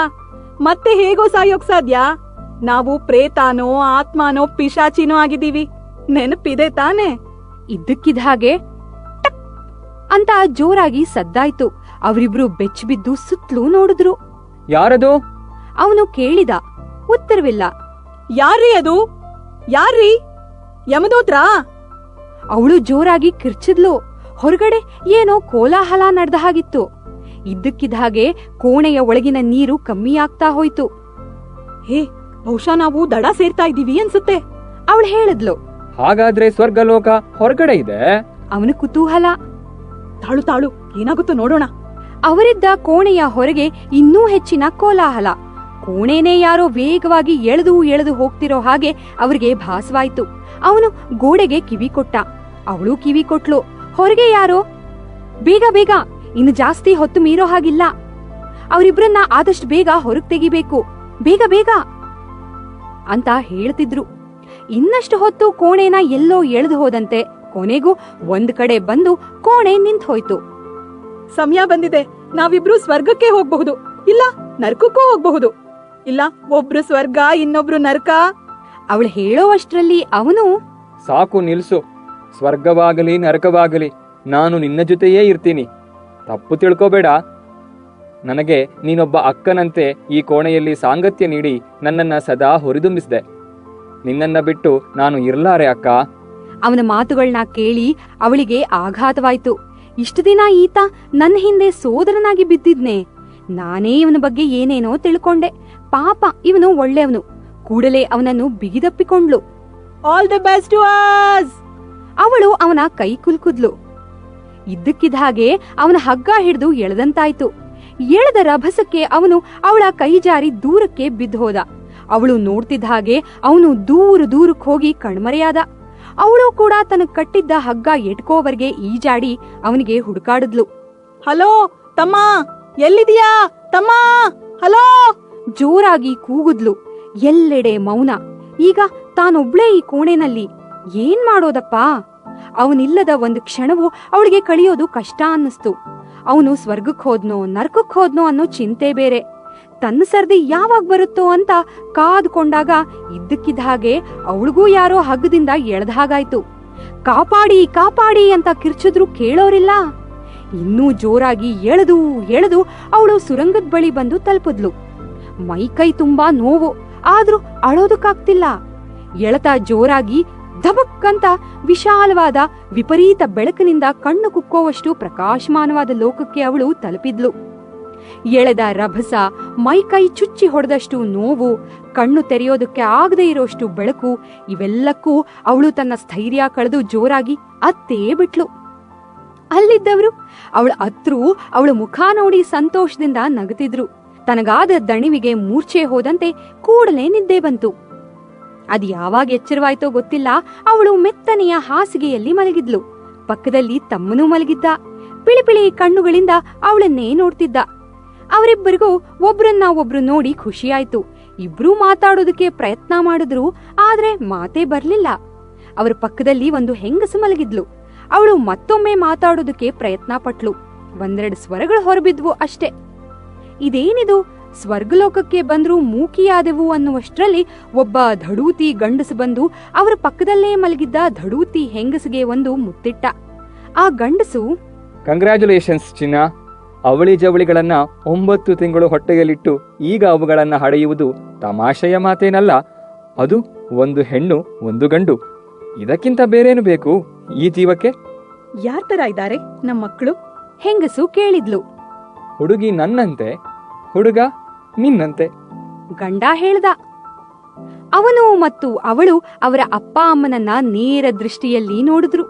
ಮತ್ತೆ ಹೇಗೋ ಸಾಯೋಕ್ ಸಾಧ್ಯ? ನಾವು ಪ್ರೇತಾನೋ ಆತ್ಮಾನೋ ಪಿಶಾಚಿನೋ ಆಗಿದ್ದೀವಿ. ನೆನಪಿದೆ ತಾನೆ? ಇದ್ದಕ್ಕಿದ್ದ ಹಾಗೆ ಟಕ್ ಅಂತ ಜೋರಾಗಿ ಸದ್ದಾಯ್ತು. ಅವರಿಬ್ರು ಬೆಚ್ಚಿಬಿದ್ದು ಸುತ್ತಲೂ ನೋಡಿದ್ರು. ಯಾರದು? ಅವನು ಕೇಳಿದ. ಉತ್ತರವಿಲ್ಲ. ಯಾರ್ರೀ ಅದು? ಯಾರ್ರೀ? ಯಮದೂತ್ರಾ? ಅವಳು ಜೋರಾಗಿ ಕಿರ್ಚಿದ್ಲು. ಹೊರಗಡೆ ಏನೋ ಕೋಲಾಹಲ ನಡೆದ ಹಾಗಿತ್ತು. ಇದ್ದಕ್ಕಿದ್ದ ಹಾಗೆ ಕೋಣೆಯ ಒಳಗಿನ ನೀರು ಕಮ್ಮಿಯಾಗ್ತಾ ಹೋಯ್ತು. ಹೇ, ಬಹುಶಃ ನಾವು ದಡ ಸೇರ್ತಾ ಇದ್ದೀವಿ ಅನ್ಸುತ್ತೆ. ಅವಳು ಹೇಳಿದ್ಲು. ಹಾಗಾದ್ರೆ ಸ್ವರ್ಗಲೋಕ ಹೊರಗಡೆ ಇದೆ? ಅವನು ಕುತೂಹಲ. ತಾಳು ತಾಳು, ಏನಾಗುತ್ತೋ ನೋಡೋಣ. ಅವರಿದ್ದ ಕೋಣೆಯ ಹೊರಗೆ ಇನ್ನೂ ಹೆಚ್ಚಿನ ಕೋಲಾಹಲ. ಕೋಣೆನೇ ಯಾರೋ ವೇಗವಾಗಿ ಎಳೆದು ಹೋಗ್ತಿರೋ ಹಾಗೆ ಅವರಿಗೆ ಭಾಸವಾಯ್ತು. ಅವನು ಗೋಡೆಗೆ ಕಿವಿ ಕೊಟ್ಟ. ಅವಳು ಕಿವಿ ಕೊಟ್ಲು. ಹೊರಗೆ ಯಾರೋ, ಬೇಗ ಬೇಗ, ಇನ್ನು ಜಾಸ್ತಿ ಹೊತ್ತು ಮೀರೋ ಹಾಗಿಲ್ಲ. ಅವರಿಬ್ರನ್ನ ಆದಷ್ಟು ಬೇಗ ಹೊರಗ್ ತೆಗಿಬೇಕು, ಬೇಗ ಬೇಗ ಅಂತ ಹೇಳ್ತಿದ್ರು. ಇನ್ನಷ್ಟು ಹೊತ್ತು ಕೋಣೆನ ಎಲ್ಲೋ ಎಳೆದು ಹೋದಂತೆ ಕೊನೆಗೂ ಒಂದ್ ಕಡೆ ಬಂದು ಕೋಣೆ ನಿಂತ್ ಹೋಯ್ತು. ಸಮಯ ಬಂದಿದೆ. ನಾವಿಬ್ರು ಸ್ವರ್ಗಕ್ಕೆ ಹೋಗ್ಬಹುದು, ಇಲ್ಲ ನರ್ಕಕ್ಕೂ ಹೋಗ್ಬಹುದು. ಇಲ್ಲ, ಒಬ್ರು ಸ್ವರ್ಗ ಇನ್ನೊಬ್ರು ನರ್ಕ. ಅವಳು ಹೇಳೋವಷ್ಟ್ರಲ್ಲಿ ಅವನು, ಸಾಕು ನಿಲ್ಸು. ಸ್ವರ್ಗವಾಗಲಿ ನರಕವಾಗಲಿ ನಾನು ನಿನ್ನ ಜೊತೆಯೇ ಇರ್ತೀನಿ. ತಪ್ಪು ತಿಳ್ಕೋಬೇಡ. ನನಗೆ ನೀನೊಬ್ಬ ಅಕ್ಕನಂತೆ ಈ ಕೋಣೆಯಲ್ಲಿ ಸಾಂಗತ್ಯ ನೀಡಿ ನನ್ನನ್ನ ಸದಾ ಹುರಿದುಂಬಿಸಿದೆ. ನಿನ್ನನ್ನ ಬಿಟ್ಟು ನಾನು ಇರ್ಲಾರೆ ಅಕ್ಕ. ಅವನ ಮಾತುಗಳನ್ನ ಕೇಳಿ ಅವಳಿಗೆ ಆಘಾತವಾಯ್ತು. ಇಷ್ಟು ದಿನ ಈತ ನನ್ನ ಹಿಂದೆ ಸೋದರನಾಗಿ ಬಿದ್ದಿದ್ನೆ. ನಾನೇ ಇವನ ಬಗ್ಗೆ ಏನೇನೋ ತಿಳ್ಕೊಂಡೆ. ಪಾಪ, ಇವನು ಒಳ್ಳೆಯವನು. ಕೂಡಲೇ ಅವನನ್ನು ಬಿಗಿದಪ್ಪಿಕೊಂಡ್ಲು. All the best to us. ಅವಳು ಅವನ ಕೈ ಕುಲ್ಕುದ್ಲು. ಇದ್ದಕ್ಕಿದ್ದ ಹಾಗೆ ಅವನ ಹಗ್ಗ ಹಿಡಿದು ಎಳೆದಂತಾಯ್ತು. ಎಳೆದ ರಭಸಕ್ಕೆ ಅವನು ಅವಳ ಕೈ ಜಾರಿ ದೂರಕ್ಕೆ ಬಿದ್ದು ಹೋದ. ಅವಳು ನೋಡ್ತಿದ್ದ ಹಾಗೆ ಅವನು ದೂರಕ್ಕೆ ಹೋಗಿ ಕಣ್ಮರೆಯಾದ. ಅವಳು ಕೂಡ ತನ್ನ ಕಟ್ಟಿದ್ದ ಹಗ್ಗ ಎಟ್ಕೋವರೆಗೆ ಈಜಾಡಿ ಅವನಿಗೆ ಹುಡುಕಾಡಿದ್ಲು. ಹಲೋ ತಮ್ಮ, ಎಲ್ಲಿದೀಯಾ ತಮ್ಮ? ಹಲೋ ಜೋರಾಗಿ ಕೂಗುದ್ಲು. ಎಲ್ಲೆಡೆ ಮೌನ. ಈಗ ತಾನೊಬ್ಳೇ ಈ ಕೋಣೆನಲ್ಲಿ. ಏನ್ ಮಾಡೋದಪ್ಪ? ಅವನಿಲ್ಲದ ಒಂದು ಕ್ಷಣವೂ ಅವಳಿಗೆ ಕಳಿಯೋದು ಕಷ್ಟ ಅನ್ನಿಸ್ತು. ಅವನು ಸ್ವರ್ಗಕ್ಕೆ ಹೋದ್ನೋ ನರ್ಕಕ್ಕೆ ಹೋದ್ನೋ ಅನ್ನೋ ಚಿಂತೆ ಬೇರೆ. ತನ್ನ ಸರ್ದಿ ಯಾವಾಗ ಬರುತ್ತೋ ಅಂತ ಕಾದ್ಕೊಂಡಾಗ ಇದ್ದಕ್ಕಿದ್ದ ಹಾಗೆ ಅವಳಿಗೂ ಯಾರೋ ಹಗ್ಗದಿಂದ ಎಳೆದ ಹಾಗಾಯ್ತು. ಕಾಪಾಡಿ ಕಾಪಾಡಿ ಅಂತ ಕಿರ್ಚಿದ್ರು ಕೇಳೋರಿಲ್ಲ. ಇನ್ನೂ ಜೋರಾಗಿ ಎಳೆದು ಎಳೆದು ಅವಳು ಸುರಂಗದ ಬಳಿ ಬಂದು ತಲುಪಿದ್ಲು. ಮೈಕೈ ತುಂಬಾ ನೋವು, ಆದ್ರೂ ಅಳೋದಕ್ಕಾಗ್ತಿಲ್ಲ. ಎಳೆತ ಜೋರಾಗಿ ಧಬಕ್ ಅಂತ ವಿಶಾಲವಾದ ವಿಪರೀತ ಬೆಳಕಿನಿಂದ ಕಣ್ಣು ಕುಕ್ಕೋವಷ್ಟು ಪ್ರಕಾಶಮಾನವಾದ ಲೋಕಕ್ಕೆ ಅವಳು ತಲುಪಿದ್ಲು. ಎಳೆದ ರಭಸ, ಮೈಕೈ ಚುಚ್ಚಿ ಹೊಡೆದಷ್ಟು ನೋವು, ಕಣ್ಣು ತೆರೆಯೋದಕ್ಕೆ ಆಗದೆ ಇರೋಷ್ಟು ಬೆಳಕು, ಇವೆಲ್ಲಕ್ಕೂ ಅವಳು ತನ್ನ ಸ್ಥೈರ್ಯ ಕಳೆದು ಜೋರಾಗಿ ಅತ್ತೇ ಬಿಟ್ಲು. ಅಲ್ಲಿದ್ದವರು ಅವಳ ಹತ್ರೂ ಅವಳ ಮುಖ ನೋಡಿ ಸಂತೋಷದಿಂದ ನಗುತ್ತಿದ್ರು. ತನಗಾದ ದಣಿವಿಗೆ ಮೂರ್ಛೆ ಹೋದಂತೆ ಕೂಡಲೇ ನಿದ್ದೆ ಬಂತು. ಅದು ಯಾವಾಗ ಎಚ್ಚರವಾಯ್ತೋ ಗೊತ್ತಿಲ್ಲ, ಅವಳು ಮೆತ್ತನೆಯ ಹಾಸಿಗೆಯಲ್ಲಿ ಮಲಗಿದ್ಲು. ಪಕ್ಕದಲ್ಲಿ ತಮ್ಮನೂ ಮಲಗಿದ್ದ. ಪಿಳಿಪಿಳಿ ಕಣ್ಣುಗಳಿಂದ ಅವಳನ್ನೇ ನೋಡ್ತಿದ್ದ. ಅವರಿಬ್ಬರಿಗೂ ಒಬ್ರನ್ನ ಒಬ್ರು ನೋಡಿ ಖುಷಿಯಾಯ್ತು. ಇಬ್ರೂ ಮಾತಾಡೋದಕ್ಕೆ ಪ್ರಯತ್ನ ಮಾಡಿದ್ರು, ಆದ್ರೆ ಮಾತೇ ಬರ್ಲಿಲ್ಲ. ಅವರ ಪಕ್ಕದಲ್ಲಿ ಒಂದು ಹೆಂಗಸು ಮಲಗಿದ್ಲು. ಅವಳು ಮತ್ತೊಮ್ಮೆ ಮಾತಾಡೋದಕ್ಕೆ ಪ್ರಯತ್ನ ಪಟ್ಲು. ಒಂದೆರಡು ಸ್ವರಗಳು ಹೊರಬಿದ್ವು ಅಷ್ಟೇ. ಇದೇನಿದು, ಸ್ವರ್ಗಲೋಕಕ್ಕೆ ಬಂದ್ರೂ ಮೂಕಿಯಾದೆವು ಅನ್ನುವಷ್ಟರಲ್ಲಿ ಒಬ್ಬ ಧಡೂತಿ ಗಂಡಸು ಬಂದು ಅವರ ಪಕ್ಕದಲ್ಲೇ ಮಲಗಿದ್ದ ಧಡೂತಿ ಹೆಂಗಸಿಗೆ ಒಂದು ಮುತ್ತಿಟ್ಟ. ಆ ಗಂಡಸು, ಕಂಗ್ರ್ಯಾಚುಲೇಷನ್ಸ್ ಚಿನ್ನ, ಅವಳಿ ಜವಳಿಗಳನ್ನ 9 ತಿಂಗಳು ಹೊಟ್ಟೆಯಲ್ಲಿಟ್ಟು ಈಗ ಅವುಗಳನ್ನ ಹಡೆಯುವುದು ತಮಾಷೆಯ ಮಾತೇನಲ್ಲ. ಅದು ಒಂದು ಹೆಣ್ಣು ಒಂದು ಗಂಡು. ಇದಕ್ಕಿಂತ ಬೇರೇನು ಬೇಕು ಈ ಜೀವಕ್ಕೆ? ಯಾರ್ ತರ ಇದ್ದಾರೆ ನಮ್ಮ ಮಕ್ಕಳು? ಹೆಂಗಸು ಕೇಳಿದ್ಲು. ಹುಡುಗಿ ನನ್ನಂತೆ, ಹುಡುಗ ನಿನ್ನಂತೆ. ಗಂಡ ಹೇಳ್ದ. ಅವನು ಮತ್ತು ಅವಳು ಅವರ ಅಪ್ಪ ಅಮ್ಮನನ್ನ ನೇರ ದೃಷ್ಟಿಯಲ್ಲಿ ನೋಡಿದ್ರು.